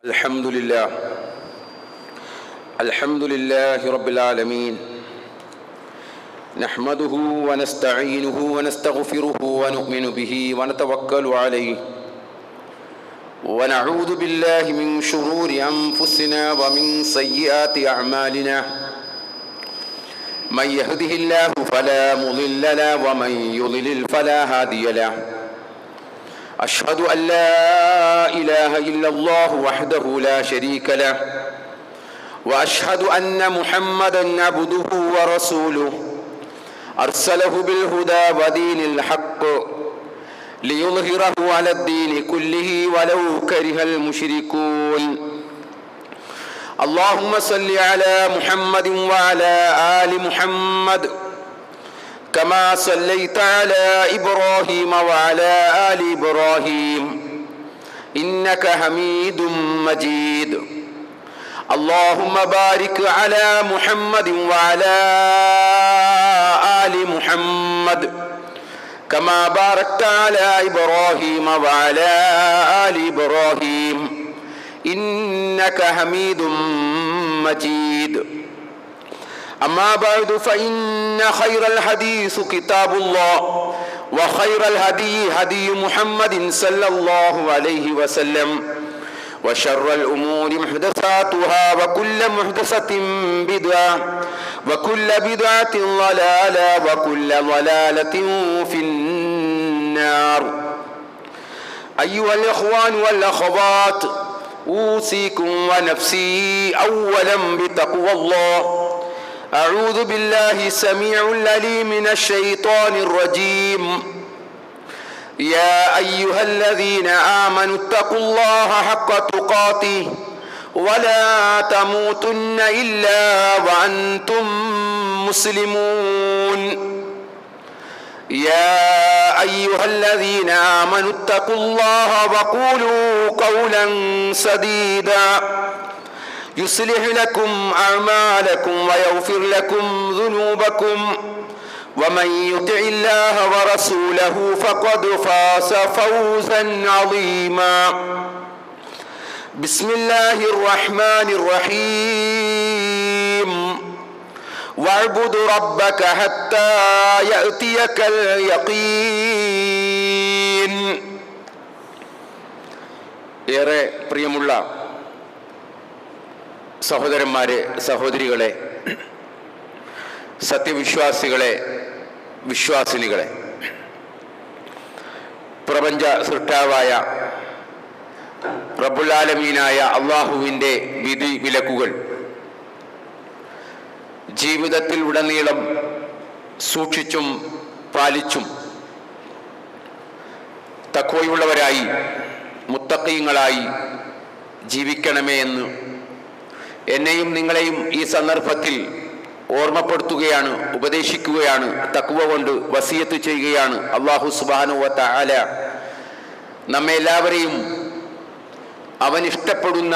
الحمد لله رب العالمين نحمده ونستعينه ونستغفره ونؤمن به ونتوكل عليه ونعوذ بالله من شرور أنفسنا ومن سيئات أعمالنا من يهده الله فلا مضل له ومن يضلل فلا هادي له أشهد أن لا إله إلا الله وحده لا شريك له وأشهد أن محمدًا عبده ورسوله أرسله بالهدى ودين الحق ليظهره على الدين كله ولو كره المشركون اللهم صل على محمد وعلى آل محمد كما صليت على إبراهيم وعلى آل إبراهيم إنك حميد مجيد اللهم بارك على محمد وعلى آل محمد كما باركت على إبراهيم وعلى آل إبراهيم إنك حميد مجيد أما بعد فإن خير الحديث كتاب الله وخير الهدي هدي محمد صلى الله عليه وسلم وشر الأمور محدثاتها وكل محدثة بدعة وكل بدعة ضلالة وكل ضلالة في النار أيها الإخوان والأخوات أوصيكم ونفسي أولا بتقوى الله أعوذ بالله السميع العليم من الشيطان الرجيم يا أيها الذين آمنوا اتقوا الله حق تقاته ولا تموتن إلا وأنتم مسلمون يا أيها الذين آمنوا اتقوا الله وقولوا قولا سديدا يصلح لكم أعمالكم ويغفر لكم ذنوبكم ومن يطع الله ورسوله فقد فاز فوزا عظيما بسم الله الرحمن الرحيم واعبد ربك حتى يأتيك اليقين ഏറെ പ്രിയമുള്ള സഹോദരന്മാരെ, സഹോദരികളെ, സത്യവിശ്വാസികളെ, വിശ്വാസിനികളെ, പ്രപഞ്ച സൃഷ്ടാവായ റബ്ബുൽ ആലമീനായ അള്ളാഹുവിൻ്റെ വിധി വിലക്കുകൾ ജീവിതത്തിൽ ഉടനീളം സൂക്ഷിച്ചും പാലിച്ചും തഖ്വയുള്ളവരായി മുത്തഖീങ്ങളായി ജീവിക്കണമേ എന്ന് എന്നെയും നിങ്ങളെയും ഈ സന്ദർഭത്തിൽ ഓർമ്മപ്പെടുത്തുകയാണ്, ഉപദേശിക്കുകയാണ്, തഖ്വ കൊണ്ട് വസിയത്ത് ചെയ്യുകയാണ്. അല്ലാഹു സുബ്ഹാനഹു വ തആല നമ്മെ എല്ലാവരെയും അവൻ ഇഷ്ടപ്പെടുന്ന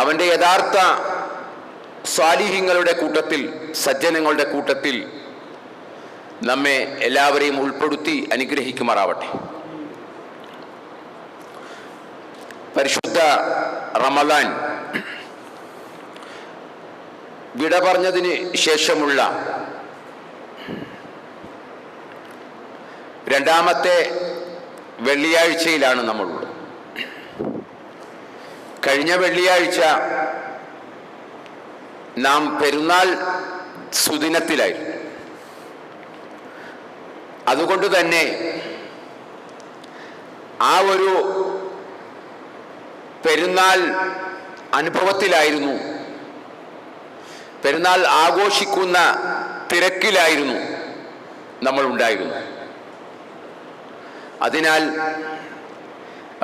അവൻ്റെ യഥാർത്ഥ സ്വാലിഹീങ്ങളുടെ കൂട്ടത്തിൽ, സജ്ജനങ്ങളുടെ കൂട്ടത്തിൽ നമ്മെ എല്ലാവരെയും ഉൾപ്പെടുത്തി അനുഗ്രഹിക്കുമാറാവട്ടെ. പരിശുദ്ധ റമളാൻ വിട പറഞ്ഞതിന് ശേഷമുള്ള രണ്ടാമത്തെ വെള്ളിയാഴ്ചയിലാണ് നമ്മളുള്ളത്. കഴിഞ്ഞ വെള്ളിയാഴ്ച നാം പെരുന്നാൾ സുദിനത്തിലായിരുന്നു. അതുകൊണ്ട് തന്നെ ആ ഒരു പെരുന്നാൾ അനുഭവത്തിലായിരുന്നു, പെരുന്നാൾ ആഘോഷിക്കുന്ന തിരക്കിലായിരുന്നു നമ്മൾ ഉണ്ടായിരുന്നു. അതിനാൽ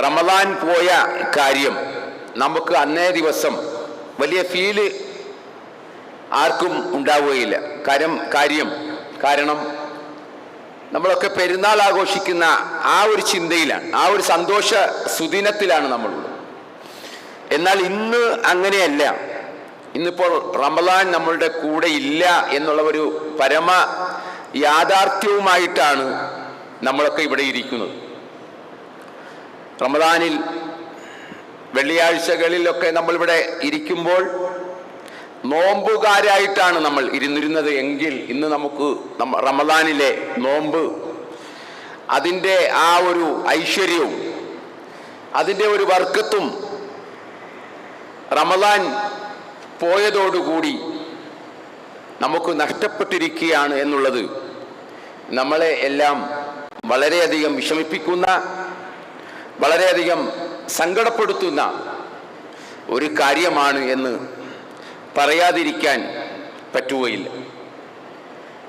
റമളാൻ പോയ കാര്യം നമുക്ക് അന്നേ ദിവസം വലിയ ഫീല് ആർക്കും ഉണ്ടാവുകയില്ല. കാരണം നമ്മളൊക്കെ പെരുന്നാൾ ആഘോഷിക്കുന്ന ആ ഒരു ചിന്തയിലാണ്, ആ ഒരു സന്തോഷ സുദിനത്തിലാണ് നമ്മളുള്ളത്. എന്നാൽ ഇന്ന് അങ്ങനെയല്ല. ഇന്നിപ്പോൾ റമളാൻ നമ്മളുടെ കൂടെ ഇല്ല എന്നുള്ള ഒരു പരമ യാഥാർത്ഥ്യവുമായിട്ടാണ് നമ്മളൊക്കെ ഇവിടെ ഇരിക്കുന്നത്. റമളാനിൽ വെള്ളിയാഴ്ചകളിലൊക്കെ നമ്മളിവിടെ ഇരിക്കുമ്പോൾ നോമ്പുകാരായിട്ടാണ് നമ്മൾ ഇരുന്നിരുന്നത് എങ്കിൽ ഇന്ന് നമുക്ക് റമദാനിലെ നോമ്പ് അതിൻ്റെ ആ ഒരു ഐശ്വര്യവും അതിൻ്റെ ഒരു ബർക്കത്തും റമദാൻ പോയതോടുകൂടി നമുക്ക് നഷ്ടപ്പെട്ടിരിക്കുകയാണ് എന്നുള്ളത് നമ്മളെ എല്ലാം വളരെയധികം വിഷമിപ്പിക്കുന്ന, വളരെയധികം സങ്കടപ്പെടുത്തുന്ന ഒരു കാര്യമാണ് എന്ന് പറയാതിരിക്കാൻ പറ്റുകയില്ല.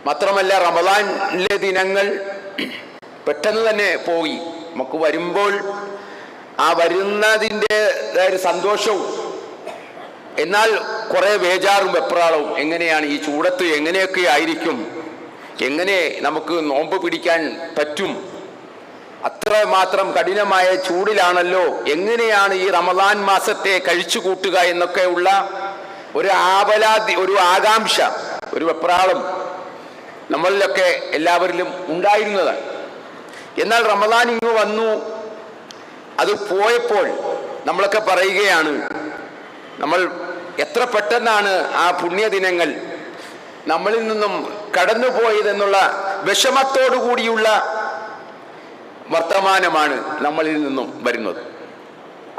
മാത്രമല്ല, റമദാനിലെ ദിനങ്ങൾ പെട്ടെന്ന് തന്നെ പോയി. നമുക്ക് വരുമ്പോൾ ആ വരുന്നതിൻ്റെ ഒരു സന്തോഷവും, എന്നാൽ കുറേ ബേജാറും വെപ്രാളവും, എങ്ങനെയാണ് ഈ ചൂടത്ത് എങ്ങനെയൊക്കെ ആയിരിക്കും, എങ്ങനെ നമുക്ക് നോമ്പ് പിടിക്കാൻ പറ്റും, അത്രമാത്രം കഠിനമായ ചൂടിലാണല്ലോ, എങ്ങനെയാണ് ഈ റമദാൻ മാസത്തെ കഴിച്ചു കൂട്ടുക എന്നൊക്കെയുള്ള ഒരു ആവലാതി, ഒരു ആകാംക്ഷ, ഒരു വെപ്രാളം നമ്മളിലൊക്കെ എല്ലാവരിലും ഉണ്ടായിരുന്നതാണ്. എന്നാൽ റമദാൻ ഇങ്ങ് വന്നു, അത് പോയപ്പോൾ നമ്മളൊക്കെ പറയുകയാണ്, നമ്മൾ എത്ര പെട്ടെന്നാണ് ആ പുണ്യദിനങ്ങൾ നമ്മളിൽ നിന്നും കടന്നുപോയതെന്നുള്ള വിഷമത്തോടു കൂടിയുള്ള വർത്തമാനമാണ് നമ്മളിൽ നിന്നും വരുന്നത്.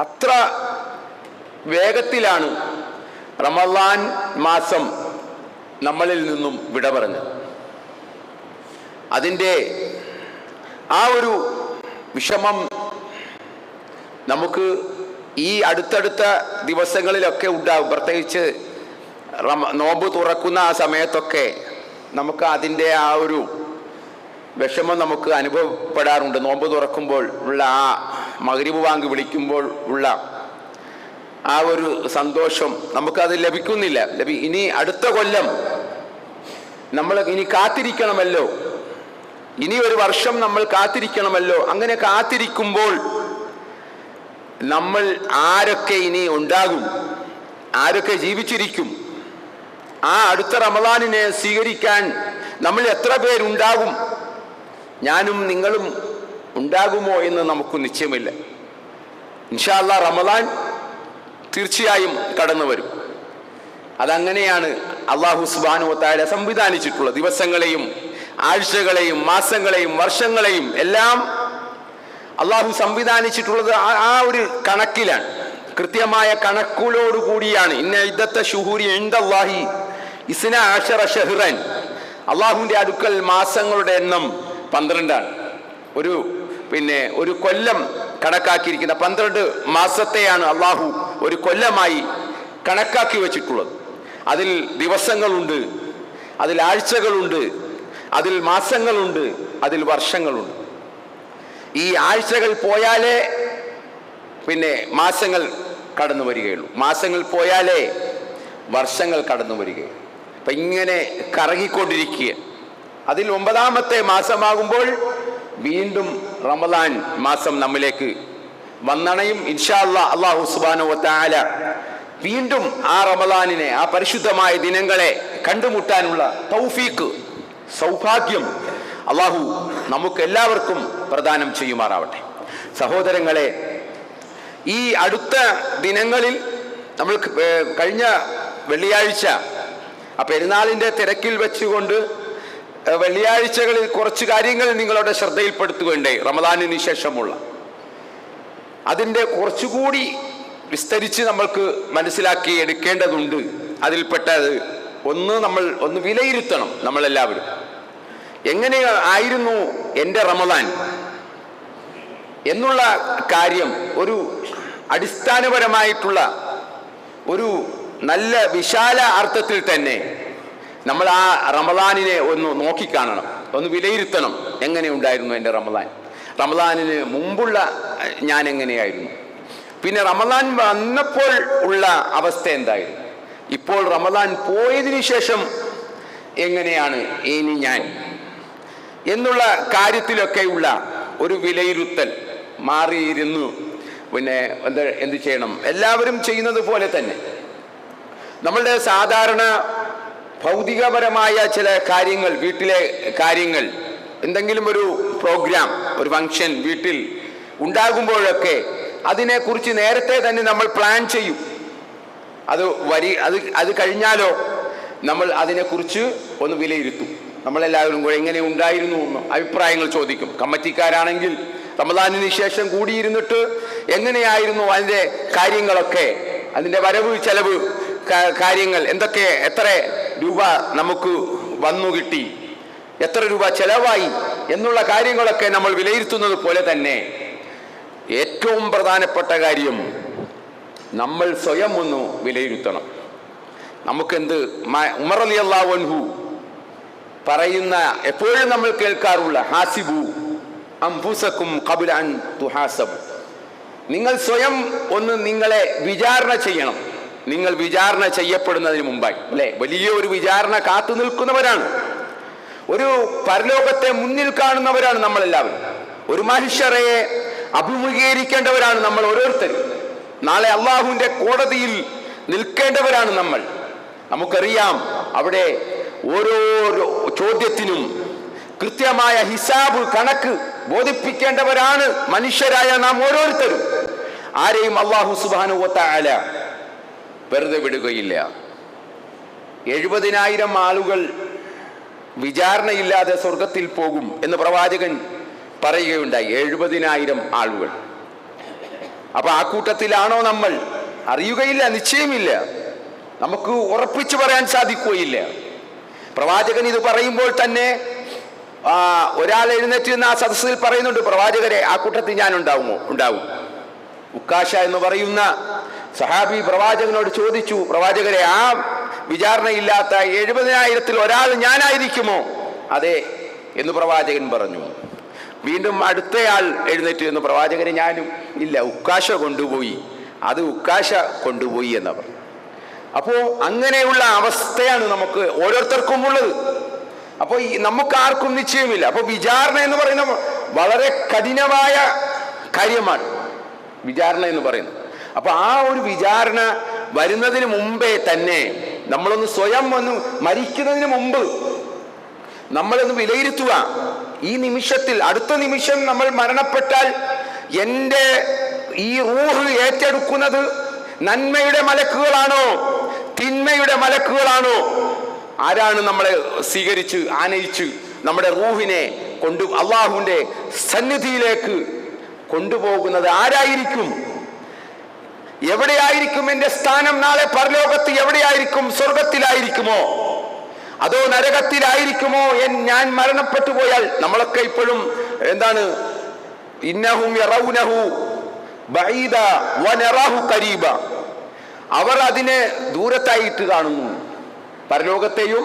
അത്ര വേഗത്തിലാണ് റമദാൻ മാസം നമ്മളിൽ നിന്നും വിട പറഞ്ഞത്. അതിൻ്റെ ആ ഒരു വിഷമം നമുക്ക് ഈ അടുത്തടുത്ത ദിവസങ്ങളിലൊക്കെ ഉണ്ടാകും. പ്രത്യേകിച്ച് നോമ്പ് തുറക്കുന്ന ആ സമയത്തൊക്കെ നമുക്ക് അതിൻ്റെ ആ ഒരു വിഷമം നമുക്ക് അനുഭവപ്പെടാറുണ്ട്. നോമ്പ് തുറക്കുമ്പോൾ ഉള്ള ആ മഗ്‌രിബ് ബാങ്ക് വിളിക്കുമ്പോൾ ഉള്ള ആ ഒരു സന്തോഷം നമുക്കത് ലഭിക്കുന്നില്ല. ഇനി അടുത്ത കൊല്ലം നമ്മൾ ഇനി കാത്തിരിക്കണമല്ലോ, ഇനി ഒരു വർഷം നമ്മൾ കാത്തിരിക്കണമല്ലോ. അങ്ങനെ കാത്തിരിക്കുമ്പോൾ നമ്മൾ ആരൊക്കെ ഇനി ഉണ്ടാകും, ആരൊക്കെ ജീവിച്ചിരിക്കും, ആ അടുത്ത റമദാനിനെ സ്വീകരിക്കാൻ നമ്മൾ എത്ര പേരുണ്ടാകും, ഞാനും നിങ്ങളും ഉണ്ടാകുമോ എന്ന് നമുക്ക് നിശ്ചയമില്ല. ഇൻഷാ അല്ലാഹ് റമദാൻ തീർച്ചയായും കടന്നു വരും. അതങ്ങനെയാണ് അല്ലാഹു സുബ്ഹാനഹു വ തആല സംവിധാനിച്ചിട്ടുള്ള ദിവസങ്ങളെയും ആഴ്ചകളെയും മാസങ്ങളെയും വർഷങ്ങളെയും എല്ലാം അള്ളാഹു സംവിധാനിച്ചിട്ടുള്ളത് ആ ഒരു കണക്കിലാണ്, കൃത്യമായ കണക്കുകളോട് കൂടിയാണ്. ഇന്ന ഇദ്ദത്ത ശുഹൂരി ഇൻദല്ലാഹി ഇസ്ന അശറ ശഹ്റൻ, അള്ളാഹുവിൻ്റെ അടുക്കൽ മാസങ്ങളുടെ എണ്ണം 12ആണ്. ഒരു കൊല്ലം കണക്കാക്കിയിരിക്കുന്ന 12 മാസത്തെയാണ് അള്ളാഹു ഒരു കൊല്ലമായി കണക്കാക്കി വെച്ചിട്ടുള്ളത്. അതിൽ ദിവസങ്ങളുണ്ട്, അതിൽ ആഴ്ചകളുണ്ട്, അതിൽ മാസങ്ങളുണ്ട്, അതിൽ വർഷങ്ങളുണ്ട്. ഈ ആഴ്ചകൾ പോയാലേ പിന്നെ മാസങ്ങൾ കടന്നു വരികയുള്ളൂ, മാസങ്ങൾ പോയാലേ വർഷങ്ങൾ കടന്നു വരികയുള്ളൂ. അപ്പം ഇങ്ങനെ കറങ്ങിക്കൊണ്ടിരിക്കുക. അതിൽ 9ാമത്തെ മാസമാകുമ്പോൾ വീണ്ടും റമദാൻ മാസം നമ്മിലേക്ക് വന്നണയും. ഇൻഷാ അല്ലാഹ് അല്ലാഹു സുബ്ഹാനഹു വ തആല വീണ്ടും ആ റമദാനിനെ, ആ പരിശുദ്ധമായ ദിനങ്ങളെ കണ്ടുമുട്ടാനുള്ള തൗഫീഖ്, സൗഭാഗ്യം അള്ളാഹു നമുക്ക് എല്ലാവർക്കും പ്രദാനം ചെയ്യുമാറാവട്ടെ. സഹോദരങ്ങളെ, ഈ അടുത്ത ദിനങ്ങളിൽ നമ്മൾ കഴിഞ്ഞ വെള്ളിയാഴ്ച ആ പെരുന്നാളിൻ്റെ തിരക്കിൽ വെച്ചുകൊണ്ട് വെള്ളിയാഴ്ചകളിൽ കുറച്ച് കാര്യങ്ങൾ നിങ്ങളുടെ ശ്രദ്ധയിൽപ്പെടുത്തുകയുണ്ടായി. റമദാനിന് ശേഷമുള്ള അതിൻ്റെ കുറച്ചുകൂടി വിസ്തരിച്ച് നമ്മൾക്ക് മനസ്സിലാക്കി എടുക്കേണ്ടതുണ്ട്. അതിൽപ്പെട്ടത് ഒന്ന് വിലയിരുത്തണം നമ്മളെല്ലാവരും. എങ്ങനെ ആയിരുന്നു എൻ്റെ റമദാൻ എന്നുള്ള കാര്യം ഒരു അടിസ്ഥാനപരമായിട്ടുള്ള ഒരു നല്ല വിശാല അർത്ഥത്തിൽ തന്നെ നമ്മൾ ആ റമദാനിനെ ഒന്ന് നോക്കിക്കാണണം, ഒന്ന് വിലയിരുത്തണം. എങ്ങനെ ഉണ്ടായിരുന്നു എൻ്റെ റമദാൻ, റമദാനിന് മുമ്പുള്ള ഞാൻ എങ്ങനെയായിരുന്നു, പിന്നെ റമദാൻ വന്നപ്പോൾ ഉള്ള അവസ്ഥ എന്തായിരുന്നു, ഇപ്പോൾ റമദാൻ പോയതിനു ശേഷം എങ്ങനെയാണ് ഇനി ഞാൻ എന്നുള്ള കാര്യത്തിലൊക്കെയുള്ള ഒരു വിലയിരുത്തൽ മാറിയിരുന്നു. പിന്നെ എന്ത് ചെയ്യണം, എല്ലാവരും ചെയ്യുന്നത് പോലെ തന്നെ നമ്മളുടെ സാധാരണ ഭൗതികപരമായ ചില കാര്യങ്ങൾ, വീട്ടിലെ കാര്യങ്ങൾ, എന്തെങ്കിലും ഒരു പ്രോഗ്രാം, ഒരു ഫംഗ്ഷൻ വീട്ടിൽ ഉണ്ടാകുമ്പോഴൊക്കെ അതിനെക്കുറിച്ച് നേരത്തെ തന്നെ നമ്മൾ പ്ലാൻ ചെയ്യും. അത് കഴിഞ്ഞാലോ നമ്മൾ അതിനെക്കുറിച്ച് ഒന്ന് വിലയിരുത്തും. നമ്മളെല്ലാവരും കൂടെ എങ്ങനെ ഉണ്ടായിരുന്നു എന്ന് അഭിപ്രായങ്ങൾ ചോദിക്കും. കമ്മിറ്റിക്കാരാണെങ്കിൽ റമദാനിന് ശേഷം കൂടിയിരുന്നിട്ട് എങ്ങനെയായിരുന്നു അതിൻ്റെ കാര്യങ്ങളൊക്കെ, അതിൻ്റെ വരവ് ചെലവ് കാര്യങ്ങൾ എന്തൊക്കെ, എത്ര രൂപ നമുക്ക് വന്നു കിട്ടി, എത്ര രൂപ ചെലവായി എന്നുള്ള കാര്യങ്ങളൊക്കെ നമ്മൾ വിലയിരുത്തുന്നത് പോലെ തന്നെ ഏറ്റവും പ്രധാനപ്പെട്ട കാര്യം നമ്മൾ സ്വയം ഒന്ന് വിലയിരുത്തണം. നമുക്കെന്ത് ഉമർ റളിയല്ലാഹു അൻഹു പറയുന്ന, എപ്പോഴും നമ്മൾ കേൾക്കാറുള്ള ഹാസിബു അൻഫുസകും ഖബ്ല അൻ തുഹാസബു, നിങ്ങൾ സ്വയം ഒന്ന് നിങ്ങളെ വിചാരണ ചെയ്യണം. നിങ്ങൾ വിചാരണ ചെയ്യപ്പെടുന്നതിന് മുമ്പായി, അല്ലെ? വലിയ ഒരു വിചാരണ കാത്തു നിൽക്കുന്നവരാണ്, ഒരു പരലോകത്തെ മുന്നിൽ കാണുന്നവരാണ് നമ്മളെല്ലാവരും. ഒരു മനുഷ്യരെ അഭിമുഖീകരിക്കേണ്ടവരാണ് നമ്മൾ ഓരോരുത്തരും. നാളെ അള്ളാഹുവിന്റെ കോടതിയിൽ നിൽക്കേണ്ടവരാണ് നമ്മൾ. നമുക്കറിയാം, അവിടെ ഓരോരോ ചോദ്യത്തിനും കൃത്യമായ ഹിസാബ്, കണക്ക് ബോധിപ്പിക്കേണ്ടവരാണ് മനുഷ്യരായ നാം ഓരോരുത്തരും. ആരെയും അല്ലാഹു സുബ്ഹാനഹു വ തആല വെറുതെ വിടുകയില്ല. 70,000 ആളുകൾ വിചാരണയില്ലാതെ സ്വർഗത്തിൽ പോകും എന്ന് പ്രവാചകൻ പറയുകയുണ്ടായി. 70,000 ആളുകൾ. അപ്പൊ ആ കൂട്ടത്തിലാണോ നമ്മൾ? അറിയുകയില്ല, നിശ്ചയമില്ല, നമുക്ക് ഉറപ്പിച്ചു പറയാൻ സാധിക്കുകയില്ല. പ്രവാചകൻ ഇത് പറയുമ്പോൾ തന്നെ ഒരാൾ എഴുന്നേറ്റ് നിന്ന് ആ സദസ്സിൽ പറയുന്നുണ്ട്, പ്രവാചകരെ, ആ കൂട്ടത്തിൽ ഞാൻ ഉണ്ടാവും. ഉക്കാശ എന്ന് പറയുന്ന സഹാബി പ്രവാചകനോട് ചോദിച്ചു, പ്രവാചകരെ, ആ വിചാരണയില്ലാത്ത 70,000-ൽ ഒരാൾ ഞാനായിരിക്കുമോ? അതെ എന്ന് പ്രവാചകൻ പറഞ്ഞു. വീണ്ടും അടുത്തയാൾ എഴുന്നേറ്റ് എന്ന്, പ്രവാചകരെ, ഞാനും. ഇല്ല, ഉക്കാശ കൊണ്ടുപോയി, അത് ഉക്കാശ കൊണ്ടുപോയി എന്നവർ. അപ്പോ അങ്ങനെയുള്ള അവസ്ഥയാണ് നമുക്ക് ഓരോരുത്തർക്കും ഉള്ളത്. അപ്പൊ നമുക്ക് ആർക്കും നിശ്ചയമില്ല. അപ്പൊ വിചാരണ എന്ന് പറയുന്ന വളരെ കഠിനമായ കാര്യമാണ് വിചാരണ എന്ന് പറയുന്നത്. അപ്പൊ ആ ഒരു വിചാരണ വരുന്നതിന് മുമ്പേ തന്നെ നമ്മളൊന്ന് സ്വയം ഒന്ന് മരിക്കുന്നതിന് മുമ്പ് നമ്മളൊന്ന് വിലയിരുത്തുക. ഈ നിമിഷത്തിൽ, അടുത്ത നിമിഷം നമ്മൾ മരണപ്പെട്ടാൽ എൻ്റെ ഈ റൂഹ് ഏറ്റെടുക്കുന്നത് നന്മയുടെ മലക്കുകളാണോ തിന്മയുടെ മലക്കുകളാണോ? ആരാണ് നമ്മളെ സ്വീകരിച്ച് ആനയിച്ച് നമ്മുടെ റൂഹിനെ അള്ളാഹുവിന്റെ സന്നിധിയിലേക്ക് കൊണ്ടുപോകുന്നത്? ആരായിരിക്കും? എവിടെയായിരിക്കും എൻ്റെ സ്ഥാനം? നാളെ പരലോകത്ത് എവിടെയായിരിക്കും? സ്വർഗത്തിലായിരിക്കുമോ അതോ നരകത്തിലായിരിക്കുമോ? ഞാൻ മരണപ്പെട്ടു പോയാൽ, നമ്മളൊക്കെ ഇപ്പോഴും എന്താണ്, ഇന്നഹും യറൗനഹു ബഈദ വനറാഹു ഖരീബ, അവർ അതിനെ ദൂരത്തായിട്ട് കാണുന്നു. പരലോകത്തെയും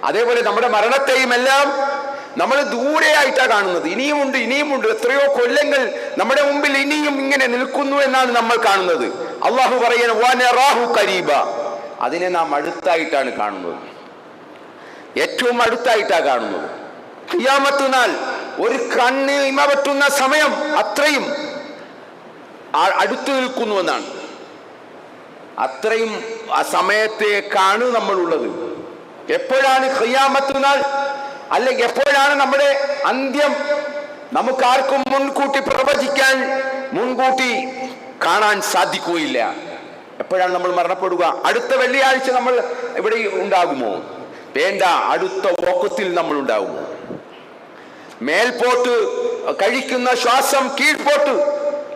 അതേപോലെ നമ്മുടെ മരണത്തെയും എല്ലാം നമ്മൾ ദൂരെയായിട്ടാണ് കാണുന്നത്. ഇനിയുമുണ്ട്, എത്രയോ കൊല്ലങ്ങൾ നമ്മുടെ മുമ്പിൽ ഇനിയും ഇങ്ങനെ നിൽക്കുന്നു എന്നാണ് നമ്മൾ കാണുന്നത്. അള്ളാഹു പറയുന്നത് വനറാഹു ഖരീബ, അതിനെ നാം അടുത്തായിട്ടാണ് കാണുന്നത്, ഏറ്റവും അടുത്തായിട്ടാണ് കാണുന്നത്. ഖിയാമത്ത് നാൾ ഒരു കണ്ണ് ഇമ പറ്റുന്ന സമയം അത്രയും അടുത്തു നിൽക്കുന്നു എന്നാണ്. അത്രയും ആ സമയത്തേക്കാണ് നമ്മളുള്ളത്. എപ്പോഴാണ് ഖിയാമത്ത് നാൾ, അല്ലെങ്കിൽ എപ്പോഴാണ് നമ്മുടെ അന്ത്യം? നമുക്കാർക്കും മുൻകൂട്ടി പ്രവചിക്കാൻ, മുൻകൂട്ടി കാണാൻ സാധിക്കുകയില്ല. എപ്പോഴാണ് നമ്മൾ മരണപ്പെടുക? അടുത്ത വെള്ളിയാഴ്ച നമ്മൾ ഇവിടെ ഉണ്ടാകുമോ? വേണ്ട, അടുത്ത വഖത്തിൽ നമ്മൾ ഉണ്ടാകുമോ? മേൽപോട്ട് കഴിക്കുന്ന ശ്വാസം കീഴ്പോട്ട്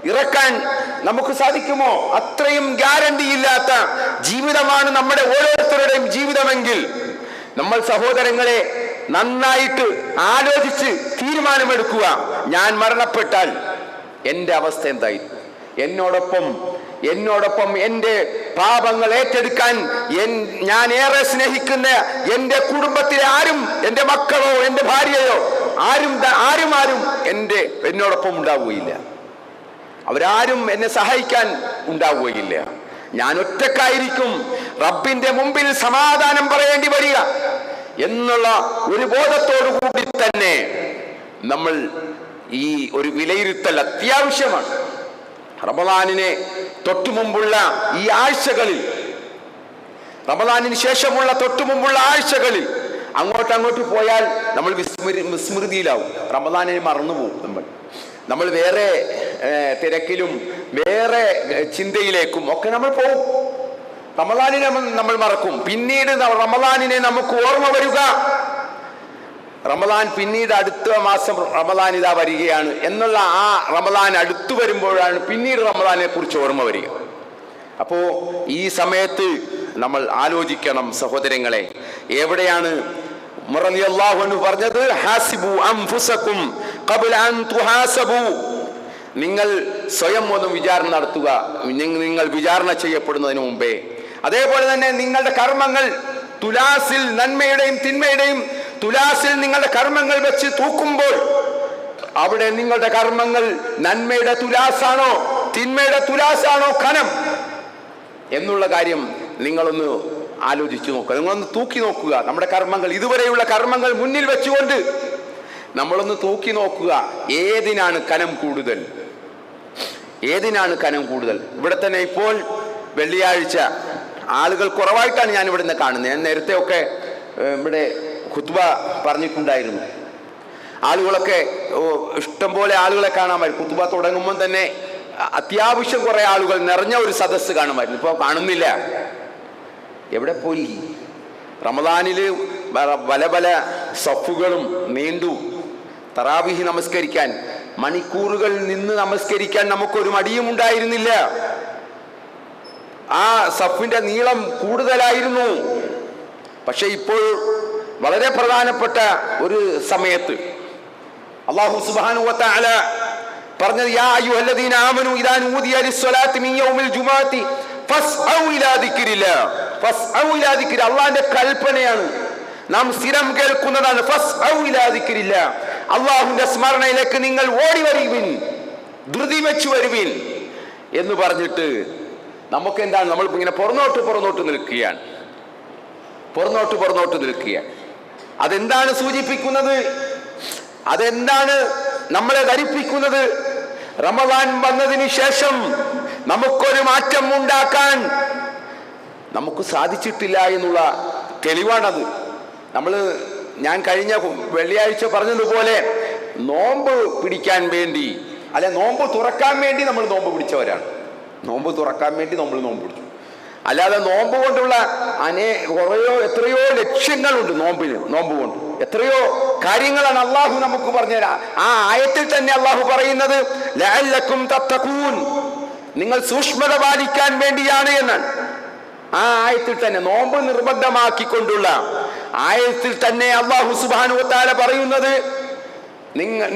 ഇറക്കാൻ നമുക്ക് സാധിക്കുമോ? അത്രയും ഗ്യാരണ്ടി ഇല്ലാത്ത ജീവിതമാണ് നമ്മുടെ ഓരോരുത്തരുടെയും ജീവിതമെങ്കിൽ നമ്മൾ സഹോദരങ്ങളെ നന്നായിട്ട് ആലോചിച്ച് തീരുമാനമെടുക്കുക. ഞാൻ മരണപ്പെട്ടാൽ എൻ്റെ അവസ്ഥ എന്തായിരിക്കും? എന്നോടൊപ്പം എൻ്റെ പാപങ്ങൾ ഏറ്റെടുക്കാൻ ഞാൻ ഏറെ സ്നേഹിക്കുന്ന എൻ്റെ കുടുംബത്തിലെ ആരും, എൻ്റെ മക്കളോ എൻ്റെ ഭാര്യയോ ആരും എന്നോടൊപ്പം ഉണ്ടാവുകയില്ല. അവരാരും എന്നെ സഹായിക്കാൻ ഉണ്ടാവുകയില്ല. ഞാൻ ഒറ്റക്കായിരിക്കും റബ്ബിന്റെ മുമ്പിൽ സമാധാനം പറയേണ്ടി വരിക എന്നുള്ള ഒരു ബോധത്തോടു കൂടി തന്നെ നമ്മൾ ഈ ഒരു വിലയിരുത്തൽ അത്യാവശ്യമാണ്. റമദാനിനെ തൊട്ടുമുമ്പുള്ള ഈ ആഴ്ചകളിൽ, റമദാനിന് ശേഷമുള്ള തൊട്ടുമുമ്പുള്ള ആഴ്ചകളിൽ അങ്ങോട്ട് പോയാൽ നമ്മൾ വിസ്മൃതിയിലാവും. റമദാനിനെ മറന്നുപോകും നമ്മൾ. നമ്മൾ വേറെ തിരക്കിലും വേറെ ചിന്തയിലേക്കും ഒക്കെ നമ്മൾ പോകും. റമദാനിനെ നമ്മൾ മറക്കും. പിന്നീട് റമദാനിനെ നമുക്ക് ഓർമ്മ വരിക, റമദാൻ പിന്നീട് അടുത്ത മാസം റമദാൻ ഇതാ വരികയാണ് എന്നുള്ള ആ റമദാൻ അടുത്തു വരുമ്പോഴാണ് പിന്നീട് റമദാനെ കുറിച്ച് ഓർമ്മ വരിക. അപ്പോ ഈ സമയത്ത് നമ്മൾ ആലോചിക്കണം സഹോദരങ്ങളെ, എവിടെയാണ് ഉമർ റളിയല്ലാഹു അൻഹു പറഞ്ഞത്, ഹാസിബു അൻഫുസകും ഖബ്ല അൻ തുഹാസബു, നിങ്ങൾ സ്വയം ഒന്ന് വിചാരണ നടത്തുക, നിങ്ങൾ വിചാരണ ചെയ്യപ്പെടുന്നതിന് മുമ്പേ. അതേപോലെ തന്നെ നിങ്ങളുടെ കർമ്മങ്ങൾ തുലാസിൽ, നന്മയുടെയും തിന്മയുടെയും തുലാസിൽ നിങ്ങളുടെ കർമ്മങ്ങൾ വെച്ച് തൂക്കുമ്പോൾ അവിടെ നിങ്ങളുടെ കർമ്മങ്ങൾ നന്മയുടെ തുലാസാണോ തിന്മയുടെ തുലാസാണോ ഖനം എന്നുള്ള കാര്യം നിങ്ങളൊന്ന് ആലോചിച്ചു നോക്കുക, നിങ്ങളൊന്ന് തൂക്കി നോക്കുക. നമ്മുടെ കർമ്മങ്ങൾ, ഇതുവരെയുള്ള കർമ്മങ്ങൾ മുന്നിൽ വെച്ചുകൊണ്ട് നമ്മളൊന്ന് തൂക്കി നോക്കുക, ഏതിനാണ് കനം കൂടുതൽ, ഏതിനാണ് കനം കൂടുതൽ. ഇവിടെ തന്നെ ഇപ്പോൾ വെള്ളിയാഴ്ച ആളുകൾ കുറവായിട്ടാണ് ഞാൻ ഇവിടെ നിന്ന് കാണുന്നത്. ഞാൻ നേരത്തെ ഒക്കെ ഇവിടെ ഖുത്ബ പറഞ്ഞിട്ടുണ്ടായിരുന്നു. ആളുകളൊക്കെ ഇഷ്ടംപോലെ ആളുകളെ കാണാമായിരുന്നു. ഖുത്ബ തുടങ്ങുമ്പോൾ തന്നെ അത്യാവശ്യം കുറെ ആളുകൾ നിറഞ്ഞ ഒരു സദസ്സ് കാണുമായിരുന്നു. ഇപ്പോൾ കാണുന്നില്ല, എവിടെ പോയി? റമദാനിൽ പല പല സഫുകളും നീണ്ടു. തറാവീഹ് നമസ്കരിക്കാൻ മണിക്കൂറുകൾ നിന്ന് നമസ്കരിക്കാൻ നമുക്കൊരു മടിയും ഉണ്ടായിരുന്നില്ല. ആ സഫിന്റെ നീളം കൂടുതലായിരുന്നു. പക്ഷെ ഇപ്പോൾ വളരെ പ്രധാനപ്പെട്ട ഒരു സമയത്ത് അല്ലാഹു സുബ്ഹാനഹു വ തആല പറഞ്ഞത്, യാ അയ്യുഹല്ലദീന ആമനൂ ഇദാ നൂദിയ ലിസ്സലാത്തി മിൻ യൗമിൽ ജുമുഅത്തി ഫസ്ഔ ഇലാ ദിക്രില്ലാഹ്. ഫസ്ഔ ഇലാ ദിക്രി, അല്ലാഹുവിന്റെ കൽപ്പനയാണ്, നാം സ്ഥിരം കേൾക്കുന്നതാണ്. ഫസ്ഔ ഇലാ ദിക്രില്ലാഹ്, അല്ലാഹുവിന്റെ സ്മരണയിലേക്ക് നിങ്ങൾ ഓടി വരുവിൻ, ധൃതി വെച്ചു വരുവിൻ എന്ന് പറഞ്ഞിട്ട് നമുക്ക് എന്താണ്, നമ്മൾ ഇങ്ങനെ പുറന്നോട്ട് നിൽക്കുകയാണ്, പുറന്നോട്ട് നിൽക്കുകയാണ്. അതെന്താണ് സൂചിപ്പിക്കുന്നത്? അതെന്താണ് നമ്മളെ ധരിപ്പിക്കുന്നത്? റമദാൻ വന്നതിന് ശേഷം നമുക്കൊരു മാറ്റം ഉണ്ടാക്കാൻ നമുക്ക് സാധിച്ചിട്ടില്ല എന്നുള്ള തെളിവാണത്. ഞാൻ കഴിഞ്ഞ വെള്ളിയാഴ്ച പറഞ്ഞതുപോലെ നോമ്പ് പിടിക്കാൻ വേണ്ടി, അല്ലെ നോമ്പ് തുറക്കാൻ വേണ്ടി നമ്മൾ നോമ്പ് പിടിച്ചവരാണ്. നോമ്പ് തുറക്കാൻ വേണ്ടി നമ്മൾ നോമ്പ് പിടിച്ചു. അല്ലാതെ നോമ്പ് കൊണ്ടുള്ള എത്രയോ ലക്ഷ്യങ്ങളുണ്ട്. നോമ്പ് കൊണ്ട് എത്രയോ കാര്യങ്ങളാണ് അള്ളാഹു നമുക്ക് പറഞ്ഞുതരാം. ആ ആയത്തിൽ തന്നെ അള്ളാഹു പറയുന്നത് ലഅല്ലക്കും തത്തഖൂൻ, നിങ്ങൾ സൂക്ഷ്മത പാലിക്കാൻ വേണ്ടിയാണ് എന്നാണ്. ആ ആയത്തിൽ തന്നെ നോമ്പ് നിർബന്ധമാക്കിക്കൊണ്ടുള്ള ആയത്തിൽ തന്നെ അള്ളാഹു സുബ്ഹാനഹു വ തആല പറയുന്നത്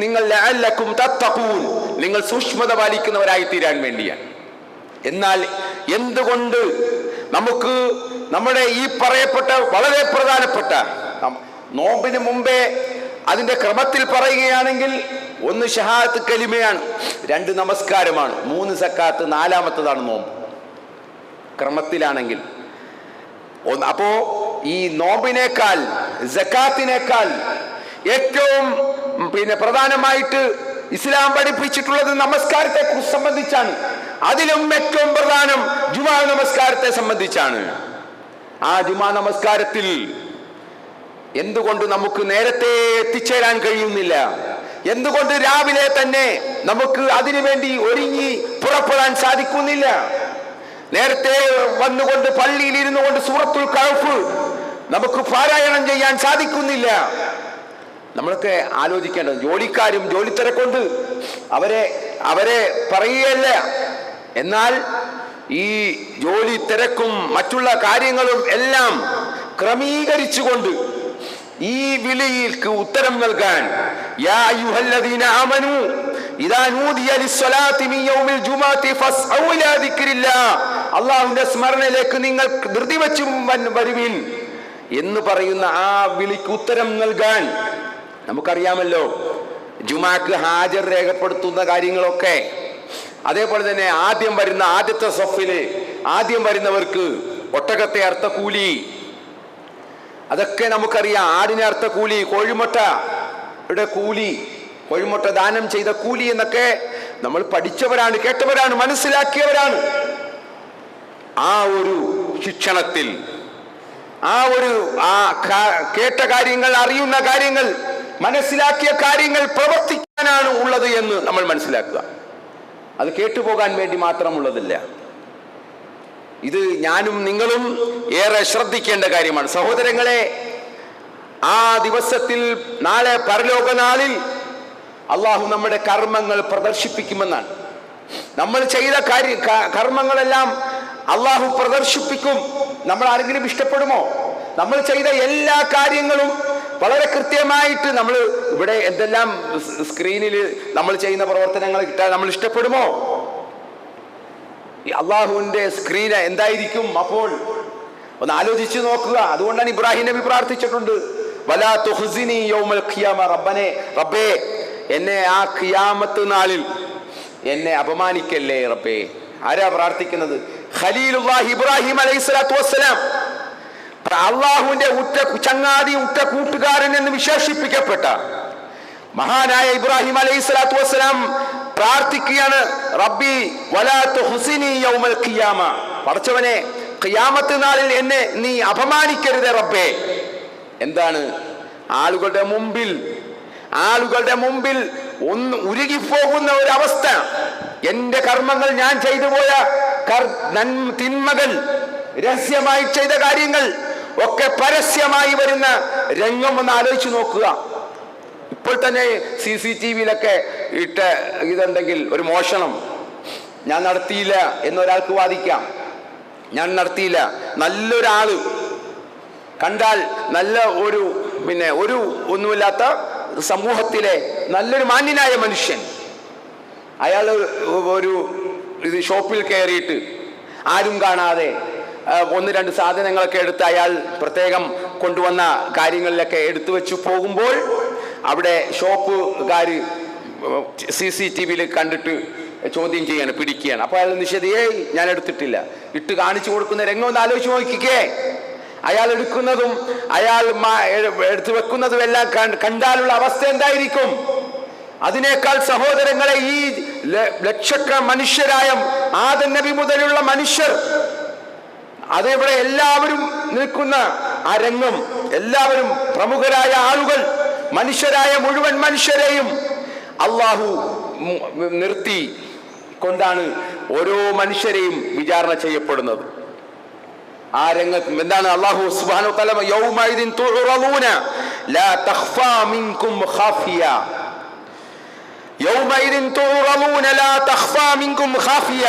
നിങ്ങൾ ലഅല്ലക്കും തത്തഖൂൻ, നിങ്ങൾ സൂക്ഷ്മത പാലിക്കുന്നവരായി തീരാൻ വേണ്ടിയാണ്. എന്നാൽ എന്തുകൊണ്ട് നമുക്ക് നമ്മുടെ ഈ പറയപ്പെട്ട വളരെ പ്രധാനപ്പെട്ട നോമ്പിന് മുമ്പേ അതിന്റെ ക്രമത്തിൽ പറയുകയാണെങ്കിൽ, 1 ഷഹാദത്ത് കലിമയാണ്, 2 നമസ്കാരമാണ്, 3 സക്കാത്ത്, 4-മത്തതാണ് നോമ്പ് ക്രമത്തിലാണെങ്കിൽ. അപ്പോ ഈ നോമ്പിനേക്കാൾ സക്കാത്തിനേക്കാൾ ഏറ്റവും പ്രധാനമായിട്ട് ഇസ്ലാം പഠിപ്പിച്ചിട്ടുള്ളത് നമസ്കാരത്തെ കുറിച്ച് സംബന്ധിച്ചാണ്. അതിലും ഏറ്റവും പ്രധാനം ജുമാ നമസ്കാരത്തെ സംബന്ധിച്ചാണ്. ആ ജുമാ നമസ്കാരത്തിൽ എന്തുകൊണ്ട് നമുക്ക് നേരത്തെ എത്തിച്ചേരാൻ കഴിയുന്നില്ല? എന്തുകൊണ്ട് രാവിലെ തന്നെ നമുക്ക് അതിനുവേണ്ടി ഒരുങ്ങി പുറപ്പെടാൻ സാധിക്കുന്നില്ല? നേരത്തെ വന്നുകൊണ്ട് പള്ളിയിൽ ഇരുന്നു കൊണ്ട് സൂറത്തുൽ കഹ്ഫ് നമുക്ക് പാരായണം ചെയ്യാൻ സാധിക്കുന്നില്ല? നമ്മളൊക്കെ ആലോചിക്കേണ്ടത്, ജോലിക്കാരും ജോലി തിരക്കൊണ്ട് അവരെ പറയുകയല്ല. എന്നാൽ ഈ ജോലി തിരക്കും മറ്റുള്ള കാര്യങ്ങളും എല്ലാം ക്രമീകരിച്ചുകൊണ്ട് ഈ വിളിക്ക് ഉത്തരം നൽകാൻ, യാ അയ്യുഹല്ലദീന ആമനൂ ഇദാ നൂദിയ ലിസ്സലാത്തി മിൻ യൗമിൽ ജുമുഅത്തി ഫസ്ഔ ഇലാ ദിക്രില്ലാഹ്, അല്ലാഹുവിന്റെ സ്മരണയിലേക്ക് നിങ്ങൾ ധൃതി വെച്ച് വരുവിൻ എന്ന് പറയുന്ന ആ വിളിക്ക് ഉത്തരം നൽകാൻ നമുക്കറിയാമല്ലോ. ജുമാക്ക് ഹാജർ രേഖപ്പെടുത്തുന്ന കാര്യങ്ങളൊക്കെ, അതേപോലെ തന്നെ ആദ്യത്തെ സഫില് ആദ്യം വരുന്നവർക്ക് ഒട്ടകത്തെ അർത്ഥക്കൂലി, അതൊക്കെ നമുക്കറിയാം. ആടിനെ അർത്ഥക്കൂലി, കോഴിമുട്ടയുടെ കൂലി, കോഴിമുട്ട ദാനം ചെയ്ത കൂലി എന്നൊക്കെ നമ്മൾ പഠിച്ചവരാണ്, കേട്ടവരാണ്, മനസ്സിലാക്കിയവരാണ്. ആ ഒരു ശിക്ഷണത്തിൽ, കേട്ട കാര്യങ്ങൾ, അറിയുന്ന കാര്യങ്ങൾ മനസ്സിലാക്കിയ കാര്യങ്ങൾ പ്രവർത്തിക്കാനാണ് ഉള്ളത് എന്ന് നമ്മൾ മനസ്സിലാക്കുക. അത് കേട്ടുപോകാൻ വേണ്ടി മാത്രമുള്ളതല്ല. ഇത് ഞാനും നിങ്ങളും ഏറെ ശ്രദ്ധിക്കേണ്ട കാര്യമാണ് സഹോദരങ്ങളെ. ആ ദിവസത്തിൽ, നാളെ പരലോക നാളിൽ അള്ളാഹു നമ്മുടെ കർമ്മങ്ങൾ പ്രദർശിപ്പിക്കുമെന്നാണ്. നമ്മൾ ചെയ്ത കർമ്മങ്ങളെല്ലാം അള്ളാഹു പ്രദർശിപ്പിക്കും. നമ്മൾ ആരെങ്കിലും ഇഷ്ടപ്പെടുമോ? നമ്മൾ ചെയ്ത എല്ലാ കാര്യങ്ങളും വളരെ കൃത്യമായിട്ട് നമ്മൾ ഇവിടെ എന്തെല്ലാം സ്ക്രീനിൽ നമ്മൾ ചെയ്യുന്ന പ്രവർത്തനങ്ങൾ കിട്ടാൻ നമ്മൾ ഇഷ്ടപ്പെടുമോ? അള്ളാഹുവിന്റെ സ്ക്രീൻ എന്തായിരിക്കും അപ്പോൾ? ഒന്ന് ആലോചിച്ച് നോക്കുക. അതുകൊണ്ടാണ് ഇബ്രാഹിം നബി പ്രാർത്ഥിച്ചിട്ടുണ്ട്, വലാ തുഖ്സിനി യൗമൽ ഖിയാമ, റബ്ബേ എന്നെ ആ ഖിയാമത്ത് നാളിൽ എന്നെ അപമാനിക്കല്ലേ റബ്ബേ. ആരാ പ്രാർത്ഥിക്കുന്നത്? ഖലീലുല്ലാഹി ഇബ്രാഹിം അലൈഹിസ്സലാത്തു വസ്സലാം, അള്ളാഹുവിന്റെ ഉറ്റ ചങ്ങാതി, ഉറ്റ കൂട്ടുകാരൻ എന്ന് വിശേഷിപ്പിക്കപ്പെട്ട മഹാനായ ഇബ്രാഹിം അലൈഹിസ്സലാത്തു വസ്സലാം പ്രാർത്ഥിക്കുകയാണ്, റബ്ബി വലാ തുഖ്സിനി യൗമൽ ഖിയാമ, പടച്ചവനെ ഖിയാമത്ത് നാളിൽ എന്നെ നീ അപമാനിക്കരുത് റബ്ബേ. എന്താണ്? ആളുകളുടെ മുമ്പിൽ ഒന്ന് ഉരുകിപ്പോകുന്ന ഒരവസ്ഥ. എന്റെ കർമ്മങ്ങൾ, ഞാൻ ചെയ്തു പോയ തിന്മകൾ, രഹസ്യമായി ചെയ്ത കാര്യങ്ങൾ ഒക്കെ പരസ്യമായി വരുന്ന രംഗം ഒന്ന് ആലോചിച്ച് നോക്കുക. ഇപ്പോൾ തന്നെ CCTV-യിലൊക്കെ ഇട്ട ഇതുണ്ടെങ്കിൽ, ഒരു മോഷണം ഞാൻ നടത്തിയില്ല എന്നൊരാൾക്ക് വാദിക്കാം. ഞാൻ നടത്തിയില്ല. നല്ലൊരാള് കണ്ടാൽ, നല്ല ഒരു ഒന്നുമില്ലാത്ത സമൂഹത്തിലെ നല്ലൊരു മാന്യനായ മനുഷ്യൻ, അയാൾ ഒരു ഷോപ്പിൽ കയറിയിട്ട് ആരും കാണാതെ 1-2 സാധനങ്ങളൊക്കെ എടുത്ത് അയാൾ പ്രത്യേകം കൊണ്ടുവന്ന കാര്യങ്ങളിലൊക്കെ എടുത്തു വെച്ച് പോകുമ്പോൾ അവിടെ ഷോപ്പുകാര് CCTV-യിൽ കണ്ടിട്ട് ചോദ്യം ചെയ്യാണ്, പിടിക്കുകയാണ്. അപ്പോൾ അയാൾ നിഷേധിക്കുകയും ഞാൻ എടുത്തിട്ടില്ല, ഇട്ട് കാണിച്ചു കൊടുക്കുന്ന രംഗം ഒന്ന് ആലോചിച്ച് നോക്കിക്കേ. അയാൾ എടുക്കുന്നതും അയാൾ എടുത്തു വെക്കുന്നതും എല്ലാം കണ്ടാലുള്ള അവസ്ഥ എന്തായിരിക്കും? അതിനേക്കാൾ സഹോദരങ്ങളെ, ഈ ലക്ഷക്കണക്കിന് മനുഷ്യരായ ആദം നബി മുതലുള്ള മനുഷ്യർ, അതിവിടെ എല്ലാവരും നിൽക്കുന്ന ആ രംഗം, എല്ലാവരും പ്രമുഖരായ ആളുകൾ, മനുഷ്യരായ മുഴുവൻ മനുഷ്യരെയും അള്ളാഹു നിർത്തി കൊണ്ടാണ് ഓരോ മനുഷ്യരെയും വിചാരണ ചെയ്യപ്പെടുന്നത്. ആ രംഗത്ത് എന്താണ്? അല്ലാഹു സുബ്ഹാനഹു വ തആല യൗമഇദിൻ തുഅറദൂന ലാ തഖ്ഫാ മിൻകും ഖാഫിയ, യൗമഇദിൻ തുഅറദൂന ലാ തഖ്ഫാ മിൻകും ഖാഫിയ,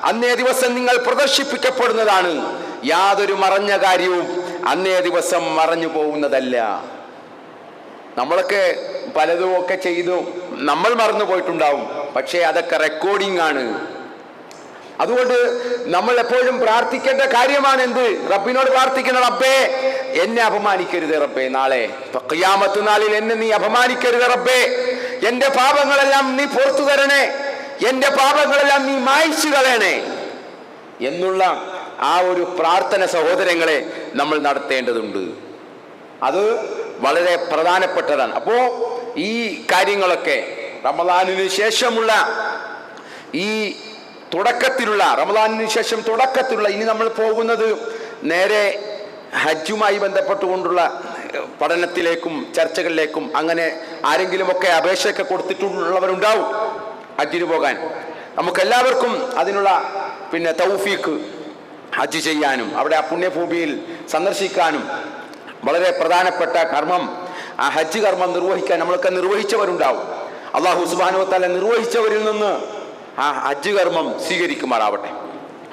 അന്നേ ദിവസം നിങ്ങൾ പ്രദർശിപ്പിക്കപ്പെടുന്നതാണ്, യാതൊരു മറഞ്ഞ കാര്യവും അന്നേ ദിവസം മറഞ്ഞു പോകുന്നതല്ല. നമ്മളൊക്കെ പലതും ഒക്കെ ചെയ്തു നമ്മൾ മറന്നു പോയിട്ടുണ്ടാവും, പക്ഷേ അതൊക്കെ റെക്കോർഡിംഗ് ആണ്. അതുകൊണ്ട് നമ്മൾ എപ്പോഴും പ്രാർത്ഥിക്കേണ്ട കാര്യമാണ് എന്ത്? റബ്ബിനോട് പ്രാർത്ഥിക്കണം, റബ്ബേ എന്നെ അപമാനിക്കരുത് റബ്ബേ, നാളെ ഖിയാമത്ത് നാളിൽ എന്നെ നീ അപമാനിക്കരുത് റബ്ബേ, എന്റെ പാപങ്ങളെല്ലാം നീ പുറത്തു തരണേ, എന്റെ പാപങ്ങളെല്ലാം നീ മായ്ച്ചു കളയണേ എന്നുള്ള ആ ഒരു പ്രാർത്ഥന സഹോദരങ്ങളെ നമ്മൾ നടത്തേണ്ടതുണ്ട്. അത് വളരെ പ്രധാനപ്പെട്ടതാണ്. അപ്പോ ഈ കാര്യങ്ങളൊക്കെ റമദാനിന് ശേഷമുള്ള ഈ റമദാനിന് ശേഷം തുടക്കത്തിലുള്ള, ഇനി നമ്മൾ പോകുന്നത് നേരെ ഹജ്ജുമായി ബന്ധപ്പെട്ടുകൊണ്ടുള്ള പഠനത്തിലേക്കും ചർച്ചകളിലേക്കും. അങ്ങനെ ആരെങ്കിലുമൊക്കെ അപേക്ഷയൊക്കെ കൊടുത്തിട്ടുള്ളവരുണ്ടാവും ഹജ്ജിന് പോകാൻ. നമുക്കെല്ലാവർക്കും അതിനുള്ള തൗഫീഖ് ഹജ്ജ് ചെയ്യാനും അവിടെ ആ പുണ്യഭൂമിയിൽ സന്ദർശിക്കാനും വളരെ പ്രധാനപ്പെട്ട കർമ്മം, ആ ഹജ്ജ് കർമ്മം നിർവഹിക്കാൻ നമ്മളൊക്കെ നിർവഹിച്ചവരുണ്ടാവും. അല്ലാഹു സുബ്ഹാനഹു വ തആല നിർവഹിച്ചവരിൽ നിന്ന് ആ ഹജ്ജ് കർമ്മം സ്വീകരിക്കുമാറാവട്ടെ.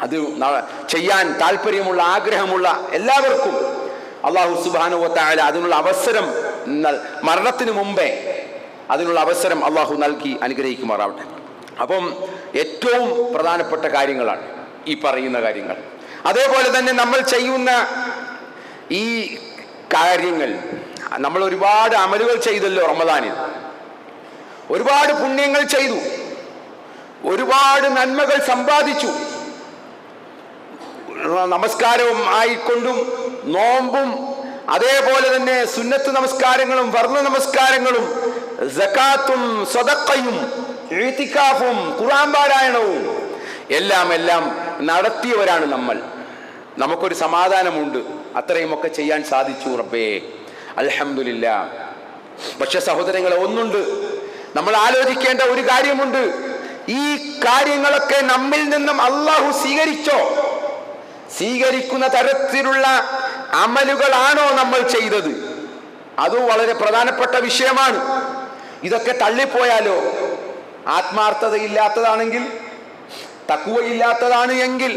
അത് ചെയ്യാൻ താല്പര്യമുള്ള, ആഗ്രഹമുള്ള എല്ലാവർക്കും അല്ലാഹു സുബ്ഹാനഹു വ തആല അതിനുള്ള അവസരം, മരണത്തിന് മുമ്പേ അതിനുള്ള അവസരം അല്ലാഹു നൽകി അനുഗ്രഹിക്കുമാറാവട്ടെ. അപ്പം ഏറ്റവും പ്രധാനപ്പെട്ട കാര്യങ്ങളാണ് ഈ പറയുന്ന കാര്യങ്ങൾ. അതേപോലെ തന്നെ നമ്മൾ ചെയ്യുന്ന ഈ കാര്യങ്ങൾ, നമ്മൾ ഒരുപാട് അമലുകൾ ചെയ്തല്ലോ റമദാനിൽ, ഒരുപാട് പുണ്യങ്ങൾ ചെയ്തു, ഒരുപാട് നന്മകൾ സമ്പാദിച്ചു. നമസ്കാരവും ആയിക്കൊണ്ടും നോമ്പും അതേപോലെ തന്നെ സുന്നത്ത് നമസ്കാരങ്ങളും ഫർള് നമസ്കാരങ്ങളും സകാത്തും സദഖയും ഇഅ്തികാഫും ഖുർആൻ പാരായണവും എല്ലാം നടത്തിയവരാണ് നമ്മൾ. നമുക്കൊരു സമാധാനമുണ്ട്, അത്രയുമൊക്കെ ചെയ്യാൻ സാധിച്ചു റബ്ബേ, അൽഹംദുലില്ലാ. പക്ഷെ സഹോദരങ്ങളെ, ഒന്നുണ്ട്, നമ്മൾ ആലോചിക്കേണ്ട ഒരു കാര്യമുണ്ട്. ഈ കാര്യങ്ങളൊക്കെ നമ്മിൽ നിന്നും അള്ളാഹു സ്വീകരിച്ചോ? സ്വീകരിക്കുന്ന തരത്തിലുള്ള അമലുകളാണോ നമ്മൾ ചെയ്തത്? അതും വളരെ പ്രധാനപ്പെട്ട വിഷയമാണ്. ഇതൊക്കെ തള്ളിപ്പോയാലോ? ആത്മാർത്ഥതയില്ലാത്തതാണെങ്കിൽ, തഖ്വയില്ലാത്തതാണ് എങ്കിൽ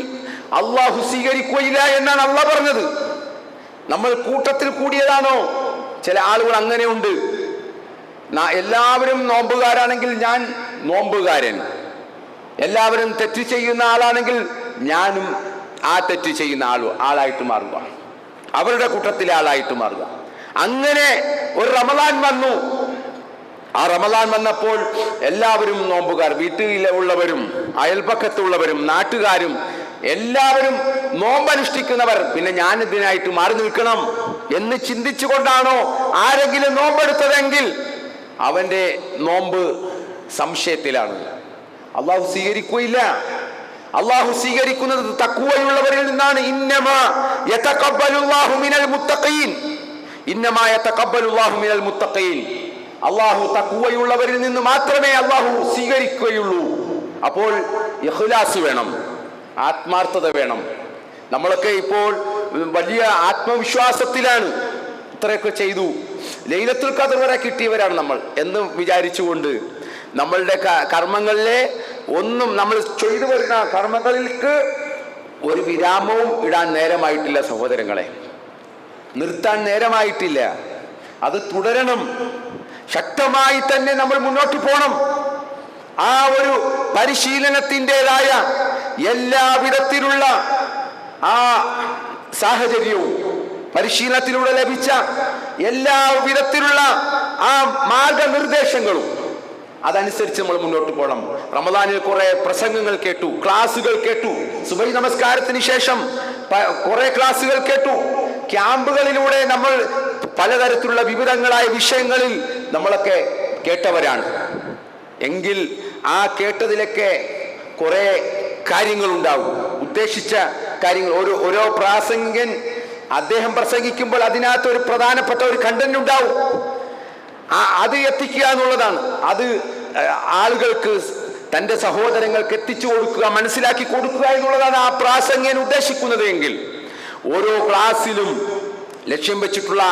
അള്ളാഹു സ്വീകരിക്കുകയില്ല എന്നാണ് അള്ളാഹ് പറഞ്ഞത്. നമ്മൾ കൂട്ടത്തിൽ കൂടിയതാണോ? ചില ആളുകൾ അങ്ങനെയുണ്ട്. എല്ലാവരും നോമ്പുകാരാണെങ്കിൽ ഞാൻ നോമ്പുകാരൻ, എല്ലാവരും തെറ്റ് ചെയ്യുന്ന ആളാണെങ്കിൽ ഞാനും ആ തെറ്റ് ചെയ്യുന്ന ആളായിട്ട് മാറുക, അവരുടെ കൂട്ടത്തിലെ ആളായിട്ട് മാറുക. അങ്ങനെ ഒരു റമദാൻ വന്നു. ആ റമദാൻ വന്നപ്പോൾ എല്ലാവരും നോമ്പുകാർ, വീട്ടിലുള്ളവരും അയൽപക്കത്തുള്ളവരും നാട്ടുകാരും എല്ലാവരും നോമ്പനുഷ്ഠിക്കുന്നവർ. പിന്നെ ഞാൻ ഇതിനായിട്ട് മാറി നിൽക്കണം എന്ന് ചിന്തിച്ചുകൊണ്ടാണോ ആരെങ്കിലും നോമ്പെടുത്തതെങ്കിൽ അവന്റെ നോമ്പ് സംശയത്തിലാണ്. അള്ളാഹു സ്വീകരിക്കുകയില്ല. അള്ളാഹു സ്വീകരിക്കുന്നത് തഖ്വയുള്ളവരിൽ നിന്നാണ്. ഇന്നമാ യതഖബ്ബലുല്ലാഹു മിനൽ മുത്തഖീൻ, ഇന്നമാ യതഖബ്ബലുല്ലാഹു മിനൽ മുത്തഖീൻ. അള്ളാഹു തഖ്വയുള്ളവരിൽ നിന്ന് മാത്രമേ അള്ളാഹു സ്വീകരിക്കുകയുള്ളൂ. അപ്പോൾ ഇഖ്ലാസ് വേണം, ആത്മാർത്ഥത വേണം. നമ്മളൊക്കെ ഇപ്പോൾ വലിയ ആത്മവിശ്വാസത്തിലാണ്. ഇത്രയൊക്കെ ചെയ്തു, ലൈലത്തുൽ ഖദ്ർ വരെ കിട്ടിയവരാണ് നമ്മൾ എന്ന് വിചാരിച്ചുകൊണ്ട് നമ്മളുടെ കർമ്മങ്ങളിലെ ഒന്നും, നമ്മൾ ചെയ്തു വരുന്ന കർമ്മങ്ങൾക്ക് ഒരു വിരാമവും ഇടാൻ നേരമായിട്ടില്ല സഹോദരങ്ങളെ. നിർത്താൻ നേരമായിട്ടില്ല. അത് തുടരണം. ശക്തമായി തന്നെ നമ്മൾ മുന്നോട്ട് പോകണം. ആ ഒരു പരിശീലനത്തിൻ്റെതായ എല്ലാവിധത്തിലുള്ള ആ സാഹചര്യവും, പരിശീലനത്തിലൂടെ ലഭിച്ച എല്ലാ വിധത്തിലുള്ള ആ മാർഗനിർദ്ദേശങ്ങളും അതനുസരിച്ച് നമ്മൾ മുന്നോട്ട് പോകണം. റമദാനിൽ കുറെ പ്രസംഗങ്ങൾ കേട്ടു, ക്ലാസുകൾ കേട്ടു. സുബഹി നമസ്കാരത്തിന് ശേഷം കുറെ ക്ലാസുകൾ കേട്ടു. ക്യാമ്പുകളിലൂടെ നമ്മൾ പലതരത്തിലുള്ള വിവിധങ്ങളായ വിഷയങ്ങളിൽ നമ്മളൊക്കെ കേട്ടവരാണ്. എങ്കിൽ ആ കേട്ടതിലൊക്കെ കുറെ കാര്യങ്ങളുണ്ടാവും, ഉദ്ദേശിച്ച കാര്യങ്ങൾ. ഓരോ പ്രാസംഗികൻ അദ്ദേഹം പ്രസംഗിക്കുമ്പോൾ അതിനകത്ത് ഒരു പ്രധാനപ്പെട്ട ഒരു കണ്ടന്റ് ഉണ്ടാവും. അത് എത്തിക്കുക എന്നുള്ളതാണ്. അത് ആളുകൾക്ക്, തൻ്റെ സഹോദരങ്ങൾക്ക് എത്തിച്ചു കൊടുക്കുക, മനസ്സിലാക്കി കൊടുക്കുക എന്നുള്ളതാണ് ആ പ്രാസംഗികൻ ഉദ്ദേശിക്കുന്നത്. എങ്കിൽ ഓരോ ക്ലാസ്സിലും ലക്ഷ്യം വെച്ചിട്ടുള്ള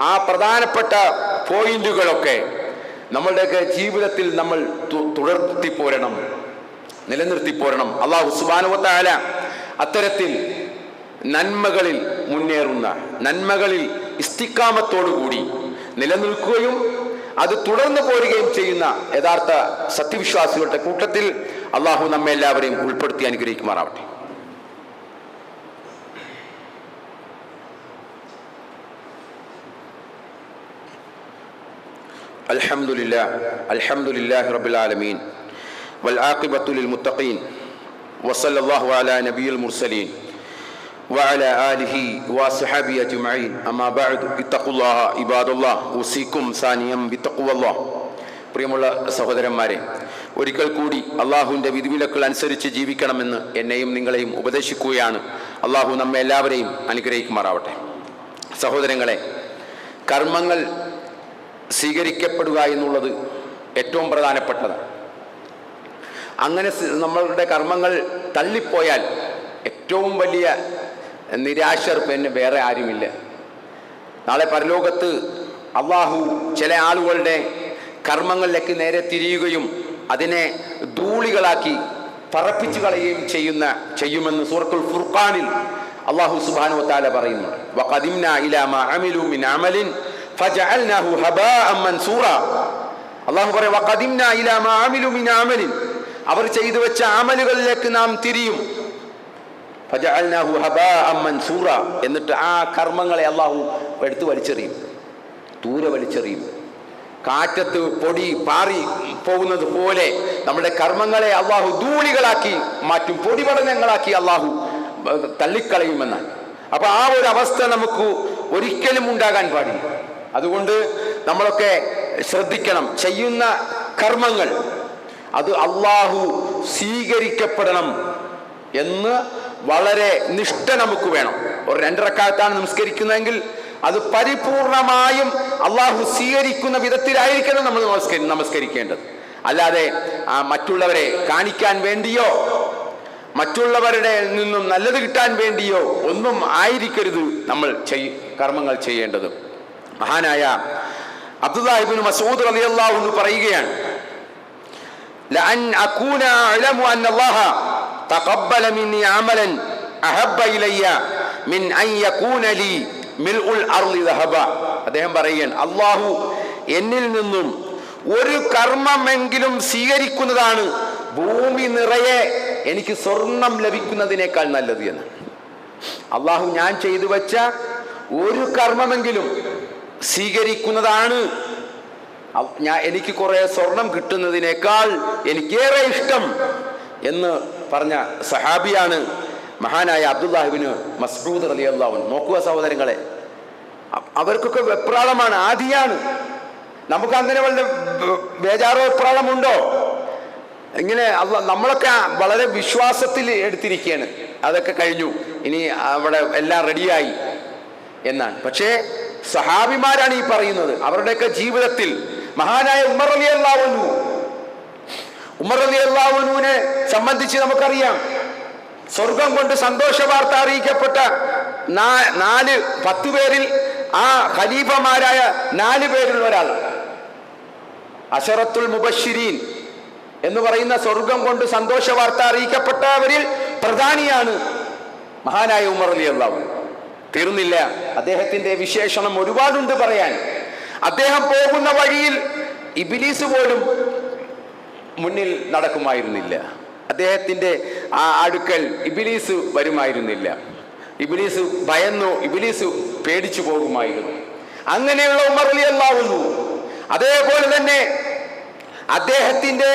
ആ പ്രധാനപ്പെട്ട പോയിന്റുകളൊക്കെ നമ്മളുടെയൊക്കെ ജീവിതത്തിൽ നമ്മൾ തുടർത്തിപ്പോരണം, നിലനിർത്തിപ്പോരണം. അല്ലാഹു സുബ്ഹാനഹു വ തആല അത്തരത്തിൽ നന്മകളിൽ മുന്നേറുന്ന, നന്മകളിൽ ഇസ്തിഖാമത്തോടുകൂടി നിലനിൽക്കുകയും അത് തുടർന്നു പോരുകയും ചെയ്യുന്ന യഥാർത്ഥ സത്യവിശ്വാസികളുടെ കൂട്ടത്തിൽ അള്ളാഹു നമ്മെ എല്ലാവരെയും ഉൾപ്പെടുത്തി അനുഗ്രഹിക്കുമാറാവട്ടെ. അൽഹംദുലില്ലാഹി റബ്ബിൽ ആലമീൻ വൽ ആഖിബത്തു ലിൽ മുത്തഖീൻ വസല്ലല്ലാഹു അലാ നബിയിൽ മുർസലീൻ وعلى آله وصحبه أجمعين أما بعد اتقوا الله عباد الله أوصيكم ثانيا بتقوى الله. പ്രിയമുള്ള സഹോദരന്മാരെ, ഒരിക്കൽ കൂടി അള്ളാഹുവിൻ്റെ വിധിവിലക്കുകൾ അനുസരിച്ച് ജീവിക്കണമെന്ന് എന്നെയും നിങ്ങളെയും ഉപദേശിക്കുകയാണ്. അള്ളാഹു നമ്മെ എല്ലാവരെയും അനുഗ്രഹിക്കുമാറാവട്ടെ. സഹോദരങ്ങളെ, കർമ്മങ്ങൾ സ്വീകരിക്കപ്പെടുക എന്നുള്ളത് ഏറ്റവും പ്രധാനപ്പെട്ടതാണ്. അങ്ങനെ നമ്മളുടെ കർമ്മങ്ങൾ തള്ളിപ്പോയാൽ ഏറ്റവും വലിയ നിരാശർ പിന്നെ വേറെ ആരുമില്ല. നാളെ പരലോകത്ത് അള്ളാഹു ചില ആളുകളുടെ കർമ്മങ്ങളിലേക്ക് നേരെ തിരിയുകയും അതിനെ ധൂളികളാക്കി പറപ്പിച്ചു കളയുകയും ചെയ്യുമെന്ന് സൂറത്തുൽ ഫുർഖാനിൽ അള്ളാഹു സുബ്ഹാനഹു വ തആല പറയുന്നു. വഖദിംനാ ഇലാ മാ അമിലു മിൻ അമലിൻ ഫജഅൽനാഹു ഹബാഅൻ മൻസൂറാ. അള്ളാഹു പറയും, വഖദിംനാ ഇലാ മാ അമിലു മിൻ അമലിൻ, അവർ ചെയ്തു വെച്ച അമലുകളിലേക്ക് നാം തിരിയും. ഫജഅൽനാഹു ഹബാഅൻ മൻസൂറ, എന്നിട്ട് ആ കർമ്മങ്ങളെ അള്ളാഹു എടുത്ത് വലിച്ചെറിയും, ദൂരെ വലിച്ചെറിയും. കാറ്റത്ത് പൊടി പാറി പോകുന്നത് പോലെ നമ്മുടെ കർമ്മങ്ങളെ അള്ളാഹു ധൂളികളാക്കി മാറ്റും, പൊടിപടലങ്ങളാക്കി അള്ളാഹു തള്ളിക്കളയുമെന്നാണ്. അപ്പൊ ആ ഒരു അവസ്ഥ നമുക്ക് ഒരിക്കലും ഉണ്ടാകാൻ പാടില്ല. അതുകൊണ്ട് നമ്മളൊക്കെ ശ്രദ്ധിക്കണം. ചെയ്യുന്ന കർമ്മങ്ങൾ അത് അള്ളാഹു സ്വീകരിക്കപ്പെടണം എന്ന് വളരെ നിഷ്ഠ നമുക്ക് വേണം. ഒരു 2 റക്അത്താണ് നമസ്കരിക്കുന്നതെങ്കിൽ അത് പരിപൂർണമായും അള്ളാഹു സ്വീകരിക്കുന്ന വിധത്തിലായിരിക്കണം നമ്മൾ നമസ്കരിക്കേണ്ടത്. അല്ലാതെ മറ്റുള്ളവരെ കാണിക്കാൻ വേണ്ടിയോ മറ്റുള്ളവരുടെ നിന്നും നല്ലത് കിട്ടാൻ വേണ്ടിയോ ഒന്നും ആയിരിക്കരുത് നമ്മൾ കർമ്മങ്ങൾ ചെയ്യേണ്ടത്. മഹാനായ അബ്ദുല്ലാഹ് ഇബ്നു മസ്ഊദ് റളിയല്ലാഹു അൻഹു പറയുകയാണ്, ലഅൻ അകൂന അഅലമു അന്ന അല്ലാഹ തഖബ്ബല മിന്നി അമലൻ അഹബ്ബ ഇലയ്യ മിൻ അൻ യകൂന ലി മിൽഉൽ അർളി ദഹബ. അദ്ദേഹം പറയുകയാണ്, അല്ലാഹു എന്നിൽ നിന്നും ഒരു കർമ്മമെങ്കിലും സ്വീകരിക്കുന്നതാണ് ഭൂമി നിറയെ എനിക്ക് സ്വർണം ലഭിക്കുന്നതിനേക്കാൾ നല്ലത് എന്ന്. അള്ളാഹു ഞാൻ ചെയ്തു വെച്ച ഒരു കർമ്മമെങ്കിലും സ്വീകരിക്കുന്നതാണ് എനിക്ക് കുറെ സ്വർണം കിട്ടുന്നതിനേക്കാൾ എനിക്കേറെ ഇഷ്ടം എന്ന് പറഞ്ഞ സഹാബിയാണ് മഹാനായ അബ്ദുല്ലാഹ് ഇബ്നു മസ്ഊദ് റളിയല്ലാഹു അൻഹു. നോക്കുക സഹോദരങ്ങളെ, അവർക്കൊക്കെ വെപ്രാളമാണ്, ആദിയാണ്. നമുക്ക് അങ്ങനെ വല്ല ബേജാറോ വെപ്രാളമുണ്ടോ? ഇങ്ങനെ നമ്മളൊക്കെ വളരെ വിശ്വാസത്തിൽ എടുത്തിരിക്കുകയാണ്, അതൊക്കെ കഴിഞ്ഞു, ഇനി അവിടെ എല്ലാം റെഡിയായി എന്നാണ്. പക്ഷേ സഹാബിമാരാണ് ഈ പറയുന്നത്. അവരുടെയൊക്കെ ജീവിതത്തിൽ മഹാനായ ഉമർ റളിയല്ലാഹു അൻഹുവിനെ സംബന്ധിച്ച് നമുക്കറിയാം, സ്വർഗം കൊണ്ട് സന്തോഷ വാർത്ത അറിയിക്കപ്പെട്ട 10 പേരിൽ ആ ഖലീഫമാരായ 4 പേരിൽ ഒരാൾ, അശറത്തുൽ മുബശ്ശിരീൻ എന്ന് പറയുന്ന സ്വർഗം കൊണ്ട് സന്തോഷ വാർത്ത അറിയിക്കപ്പെട്ടവരിൽ പ്രധാനിയാണ് മഹാനായ ഉമർ റളിയല്ലാഹു അൻഹു. തീർന്നില്ല, അദ്ദേഹത്തിന്റെ വിശേഷണം ഒരുപാടുണ്ട് പറയാൻ. അദ്ദേഹം പോകുന്ന വഴിയിൽ ഇബ്ലീസ് പോലും മുന്നിൽ നടക്കുമായിരുന്നില്ല. അദ്ദേഹത്തിന്റെ ആ അടുക്കൽ ഇബ്ലീസ് വരുമായിരുന്നില്ല. ഇബ്ലീസ് ഭയന്നു, ഇബ്ലീസ് പേടിച്ചു പോകുമായിരുന്നു. അങ്ങനെയുള്ള ഉമർ റളിയല്ലാഹു അൻഹു അതേപോലെ തന്നെ അദ്ദേഹത്തിന്റെ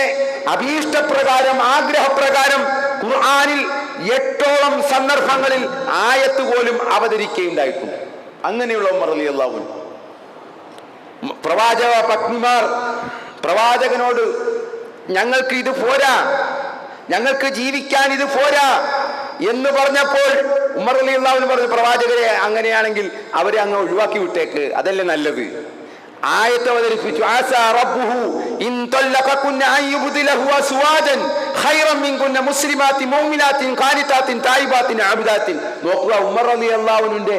അഭീഷ്ടപ്രകാരം, ആഗ്രഹപ്രകാരം ഖുർആനിൽ 8ഓളം സന്ദർഭങ്ങളിൽ ആയത്ത് പോലും അവതരിക്കുകയുണ്ടായിട്ടുണ്ട്. അങ്ങനെയുള്ള ഉമർ റളിയല്ലാഹു അൻഹു. പ്രവാചക പത്നിമാർ പ്രവാചകനോട് ഞങ്ങൾക്ക് ഇത് പോരാ, ഞങ്ങൾക്ക് ജീവിക്കാൻ ഇത് പോരാ എന്ന് പറഞ്ഞപ്പോൾ ഉമർ റളിയല്ലാഹു അൻഹു പറഞ്ഞു, പ്രവാചകരെ അങ്ങനെയാണെങ്കിൽ അവരെ അങ്ങ് ഒഴിവാക്കി വിട്ടേക്ക്, അതല്ലേ നല്ലത്. ആയത്ത് അവതരിപ്പിച്ചു, ആസാ റബ്ബുഹു ഇൻ തല്ലഖകുന്ന അൻ യുബ്ദിലഹു അസ്വാജൻ ഖൈറൻ മിൻകുന്ന മുസ്ലിമാത്തിൻ മുഅ്മിനാത്തിൻ ഖാനിതാത്തിൻ തായിബാത്തിൻ ആബിദാത്തിൻ. നോക്കുക, ഉമർ റളിയല്ലാഹു അൻഹുവിന്റെ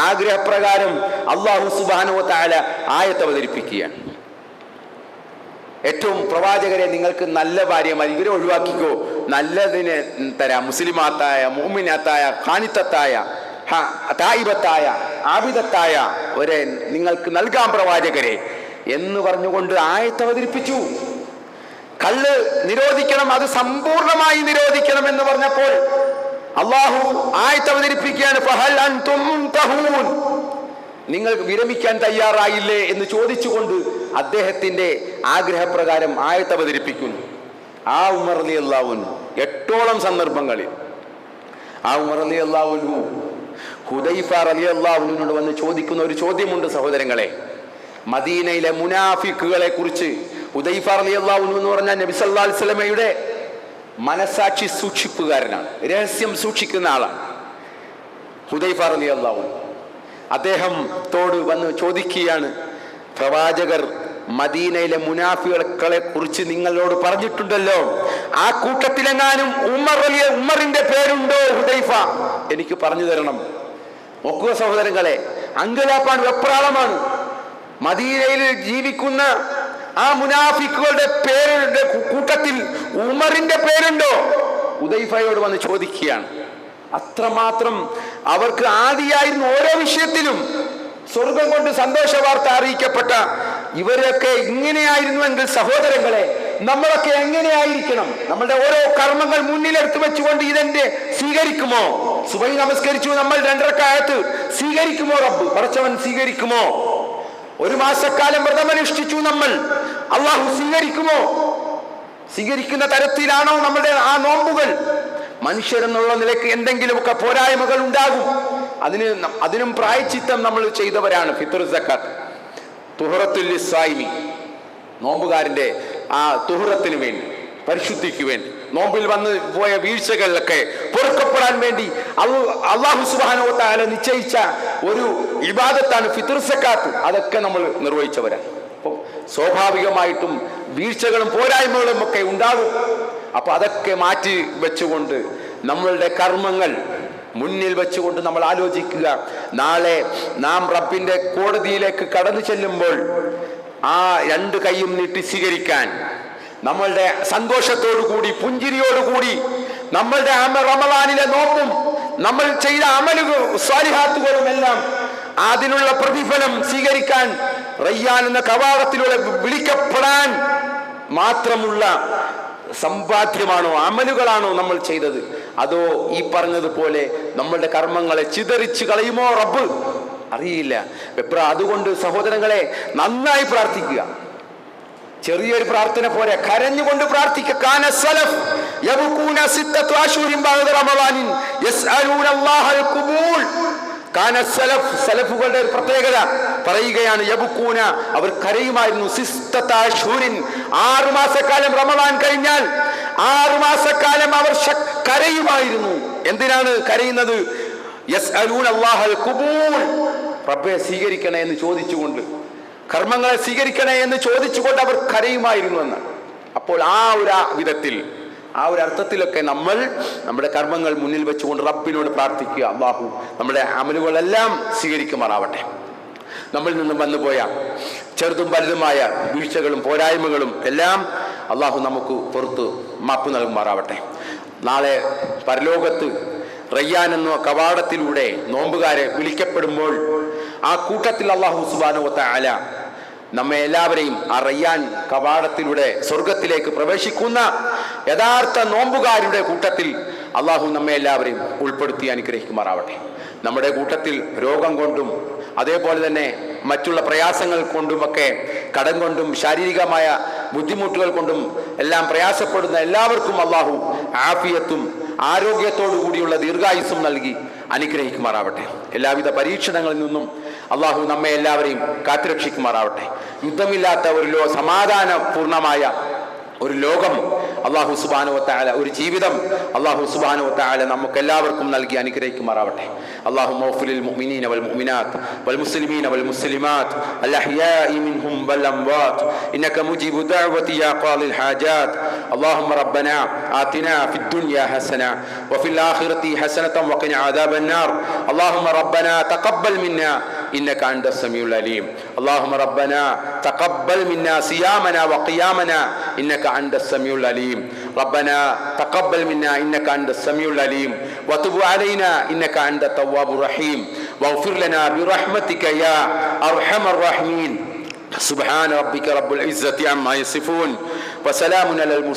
ആഗ്രഹപ്രകാരം അല്ലാഹു സുബ്ഹാനഹു വ തആല ആയത്ത് അവതരിപ്പിക്കുകയാണ്. ഏറ്റവും പ്രവാചകരെ നിങ്ങൾക്ക് നല്ല ഭാര്യമാർ, ഇവരെ ഒഴിവാക്കിക്കോ, നല്ലതിനെ തരാം, മുസ്ലിമാത്തായ മുഅ്മിനാത്തായ ഖാനിതത്തായ തായിബത്തായ ആബിദത്തായ ഒരെ നിങ്ങൾക്ക് നൽകാം പ്രവാചകരെ എന്ന് പറഞ്ഞുകൊണ്ട് ആയത്ത് അവതരിപ്പിച്ചു. കള്ള് നിരോധിക്കണം, അത് സമ്പൂർണമായി നിരോധിക്കണം എന്ന് പറഞ്ഞപ്പോൾ അള്ളാഹു ആയത്ത് അവതരിപ്പിക്കുകയാണ്, ഫഹൽ അൻതും മുൻതഹൂൻ, നിങ്ങൾ വിരമിക്കാൻ തയ്യാറായില്ലേ എന്ന് ചോദിച്ചുകൊണ്ട് അദ്ദേഹത്തിന്റെ ആഗ്രഹപ്രകാരം ആയത്ത് അവതരിപ്പിക്കുന്നു. ആ ഉമർ റളിയല്ലാഹു അൻഹു 8ഓളം സന്ദർഭങ്ങളിൽ ആ ഉമർ റളിയല്ലാഹു അൻഹു ഹുദൈഫ റളിയല്ലാഹു അൻഹുവിനോട് വന്ന് ചോദിക്കുന്ന ഒരു ചോദ്യമുണ്ട് സഹോദരങ്ങളെ. മദീനയിലെ മുനാഫിക്കുകളെ കുറിച്ച് ഹുദൈഫ റളിയല്ലാഹു അൻഹു എന്ന് പറഞ്ഞാൽ നബി സല്ലല്ലാഹു അലൈഹി വസല്ലമയുടെ മനസാക്ഷി സൂക്ഷിപ്പുകാരനാണ്, രഹസ്യം സൂക്ഷിക്കുന്ന ആളാണ് ഹുദൈഫ റളിയല്ലാഹു അൻഹു. അദ്ദേഹത്തോട് വന്ന് ചോദിക്കുകയാണ്, പ്രവാചകർ മദീനയിലെ മുനാഫികളെ കുറിച്ച് നിങ്ങളോട് പറഞ്ഞിട്ടുണ്ടല്ലോ, ആ കൂട്ടത്തിലെങ്ങാനും ഉമറിന്റെ പേരുണ്ടോ ഹുദൈഫ? എനിക്ക് പറഞ്ഞു തരണം. നോക്കുക സഹോദരങ്ങളെ, അങ്കലാപ്പാണ്, വെപ്രാളമാണ്. മദീനയിൽ ജീവിക്കുന്ന ആ മുനാഫിക്കുകളുടെ പേരുടെ കൂട്ടത്തിൽ ഉമറിന്റെ പേരുണ്ടോ? ഹുദൈഫയോട് വന്ന് ചോദിക്കുകയാണ്. അത്രമാത്രം അവർക്ക് ആദിയായിരുന്നു ഓരോ വിഷയത്തിലും. സ്വർഗം കൊണ്ട് സന്തോഷ വാർത്ത അറിയിക്കപ്പെട്ട ഇവരൊക്കെ ഇങ്ങനെയായിരുന്നുവെങ്കിൽ സഹോദരങ്ങളെ, നമ്മളൊക്കെ എങ്ങനെയായിരിക്കണം? നമ്മളുടെ ഓരോ കർമ്മങ്ങൾ മുന്നിലെടുത്ത് വെച്ചുകൊണ്ട് ഇതെന്റെ സ്വീകരിക്കുമോ? സുബഹി നമസ്കരിച്ചു, നമ്മൾ 2 റക്അത്ത് സ്വീകരിക്കുമോ? റബ്ബ് പടച്ചവൻ സ്വീകരിക്കുമോ? 1 മാസക്കാലം വ്രതമനുഷ്ഠിച്ചു നമ്മൾ, അള്ളാഹു സ്വീകരിക്കുമോ? സ്വീകരിക്കുന്ന തരത്തിലാണോ നമ്മുടെ ആ നോമ്പുകൾ? മനുഷ്യരെന്നുള്ള നിലയ്ക്ക് എന്തെങ്കിലുമൊക്കെ പോരായ്മകൾ ഉണ്ടാകും. അതിനും പ്രായച്ചിത്തം നമ്മൾ ചെയ്തവരാണ് ഫിത്ർ സക്കാത്ത്. തുഹറത്തുൽ ലിസ്സായിമി, നോമ്പുകാരന്റെ ആ തുഹറത്തിന് വേണ്ടി, പരിശുദ്ധിക്ക് വേണ്ടി. നോമ്പിൽ വന്ന് പോയ വീഴ്ചകളിലൊക്കെ പൊറുക്കപ്പെടാൻ വേണ്ടി അല്ലാഹു സുബ്ഹാനഹു വ തആല നിശ്ചയിച്ച ഒരു ഇബാദത്താണ് ഫിത്ർ സക്കാത്ത്. അതൊക്കെ നമ്മൾ നിർവഹിച്ചവരാണ്. അപ്പോൾ സ്വാഭാവികമായിട്ടും വീഴ്ചകളും പോരായ്മകളും ഒക്കെ ഉണ്ടാകും. അപ്പൊ അതൊക്കെ മാറ്റി വെച്ചുകൊണ്ട് നമ്മളുടെ കർമ്മങ്ങൾ മുന്നിൽ വെച്ചുകൊണ്ട് നമ്മൾ ആലോചിക്കുക, നാളെ നാം റബ്ബിന്റെ കോടതിയിലേക്ക് കടന്നു ചെല്ലുമ്പോൾ ആ രണ്ട് കൈയും നീട്ടി സ്വീകരിക്കാൻ, നമ്മളുടെ സന്തോഷത്തോടുകൂടി പുഞ്ചിരിയോടുകൂടി നമ്മളുടെ റമളാനിലെ നോമ്പും നമ്മൾ ചെയ്ത അമലുകൾ സ്വാലിഹാത്തുകളും എല്ലാം അതിനുള്ള പ്രതിഫലം സ്വീകരിക്കാൻ റയ്യാൻ എന്ന കവാടത്തിലൂടെ വിളിക്കപ്പെടാൻ മാത്രമുള്ള സമ്പാദ്യമാണോ, അമലുകളാണോ നമ്മൾ ചെയ്തത്? അതോ ഈ പറഞ്ഞതുപോലെ നമ്മളുടെ കർമ്മങ്ങളെ ചിതറിച്ച് കളയുമോ റബ്ബ്? അറിയില്ല. അതുകൊണ്ട് സഹോദരങ്ങളെ, നന്നായി പ്രാർത്ഥിക്കുക. ചെറിയൊരു പ്രാർത്ഥന പോലെ കരഞ്ഞുകൊണ്ട് പ്രാർത്ഥിക്കുക. കാന സലഫ് യബ്കൂന സിത്തതു അശ്ഹുരിൻ ബഅദ റമളാനിൻ യസ്അലൂന അല്ലാഹൽ ഖുബൂൽ. കാന സലഫ്, സലഫുകളുടെ ഒരു പ്രത്യേകത പറയുകയാണ്, യബ്കൂന, അവർ കരയുമായിരുന്നു. സിത്തത അശ്ഹുരിൻ, 6 മാസക്കാലം റമളാൻ കഴിഞ്ഞാൽ 6 മാസക്കാലം അവർ കരയുമായിരുന്നു. എന്തിനാണ് കരയുന്നത്? യസ്അലൂന അല്ലാഹൽ ഖുബൂൽ, റബ്ബേ സ്വീകരിക്കണേ എന്ന് ചോദിച്ചുകൊണ്ട്, കർമ്മങ്ങളെ സ്വീകരിക്കണേ എന്ന് ചോദിച്ചുകൊണ്ട് അവർ കരയുമായിരുന്നു എന്ന്. അപ്പോൾ ആ ഒരു വിധത്തിൽ, ആ ഒരു അർത്ഥത്തിലൊക്കെ നമ്മൾ നമ്മുടെ കർമ്മങ്ങൾ മുന്നിൽ വെച്ചുകൊണ്ട് റബ്ബിനോട് പ്രാർത്ഥിക്കുക, അല്ലാഹു നമ്മുടെ അമലുകളെല്ലാം സ്വീകരിക്കുമാറാവട്ടെ. നമ്മളിൽ നിന്നും വന്നുപോയ ചെറുതും വലുതുമായ വീഴ്ചകളും പോരായ്മകളും എല്ലാം അല്ലാഹു നമുക്ക് പുറത്ത് മാപ്പ് നൽകുമാറാവട്ടെ. നാളെ പരലോകത്ത് റയ്യാൻ എന്ന കവാടത്തിലൂടെ നോമ്പുകാരെ വിളിക്കപ്പെടുമ്പോൾ ആ കൂട്ടത്തിൽ അല്ലാഹു സുബ്ഹാനഹു വ തആല നമ്മെ എല്ലാവരെയും ആ റയ്യാൻ കവാടത്തിലൂടെ സ്വർഗത്തിലേക്ക് പ്രവേശിക്കുന്ന യഥാർത്ഥ നോമ്പുകാരുടെ കൂട്ടത്തിൽ അല്ലാഹു നമ്മെ എല്ലാവരെയും ഉൾപ്പെടുത്തി അനുഗ്രഹിക്കുമാറാവട്ടെ. നമ്മുടെ കൂട്ടത്തിൽ രോഗം കൊണ്ടും അതേപോലെ തന്നെ മറ്റുള്ള പ്രയാസങ്ങൾ കൊണ്ടുമൊക്കെ, കടം കൊണ്ടും ശാരീരികമായ ബുദ്ധിമുട്ടുകൾ കൊണ്ടും എല്ലാം പ്രയാസപ്പെടുന്ന എല്ലാവർക്കും അല്ലാഹു ആഫിയത്തും ആരോഗ്യത്തോടു കൂടിയുള്ള ദീർഘായുസ്സും നൽകി അനുഗ്രഹിക്കുമാറാവട്ടെ. എല്ലാവിധ പരീക്ഷണങ്ങളിൽ നിന്നും അല്ലാഹു നമ്മെ എല്ലാവരെയും കാത്തുരക്ഷിക്കുമാറാവട്ടെ. യുദ്ധമില്ലാത്ത ഒരു സമാധാനപൂർണമായ ഒരു ലോകം അല്ലാഹു സുബ്ഹാനഹു വ തആല, ഒരു ജീവിതം അല്ലാഹു സുബ്ഹാനഹു വ തആല നമുക്ക് എല്ലാവർക്കും നൽകി അനുഗ്രഹിക്കുമാറാവട്ടെ. اللهم اغفر للمؤمنين والمؤمنات والمسلمين والمسلمات الأحياء منهم والأموات إنك مجيب دعوة يا قاضي الحاجات. اللهم ربنا آتنا في الدنيا حسنة وفي الآخرة حسنة وقنا عذاب النار. اللهم ربنا تقبل منا إنك أنت السميع العليم. اللهم ربنا تقبل منا صيامنا وقيامنا إنك أنت السميع العليم. ربنا تقبل منا إنك أنت السميع العليم وتب علينا إنك أنت التواب الرحيم واغفر لنا برحمتك يا أرحم الراحمين. سبحان ربك رب العزة عما يصفون وسلام على المرسلين.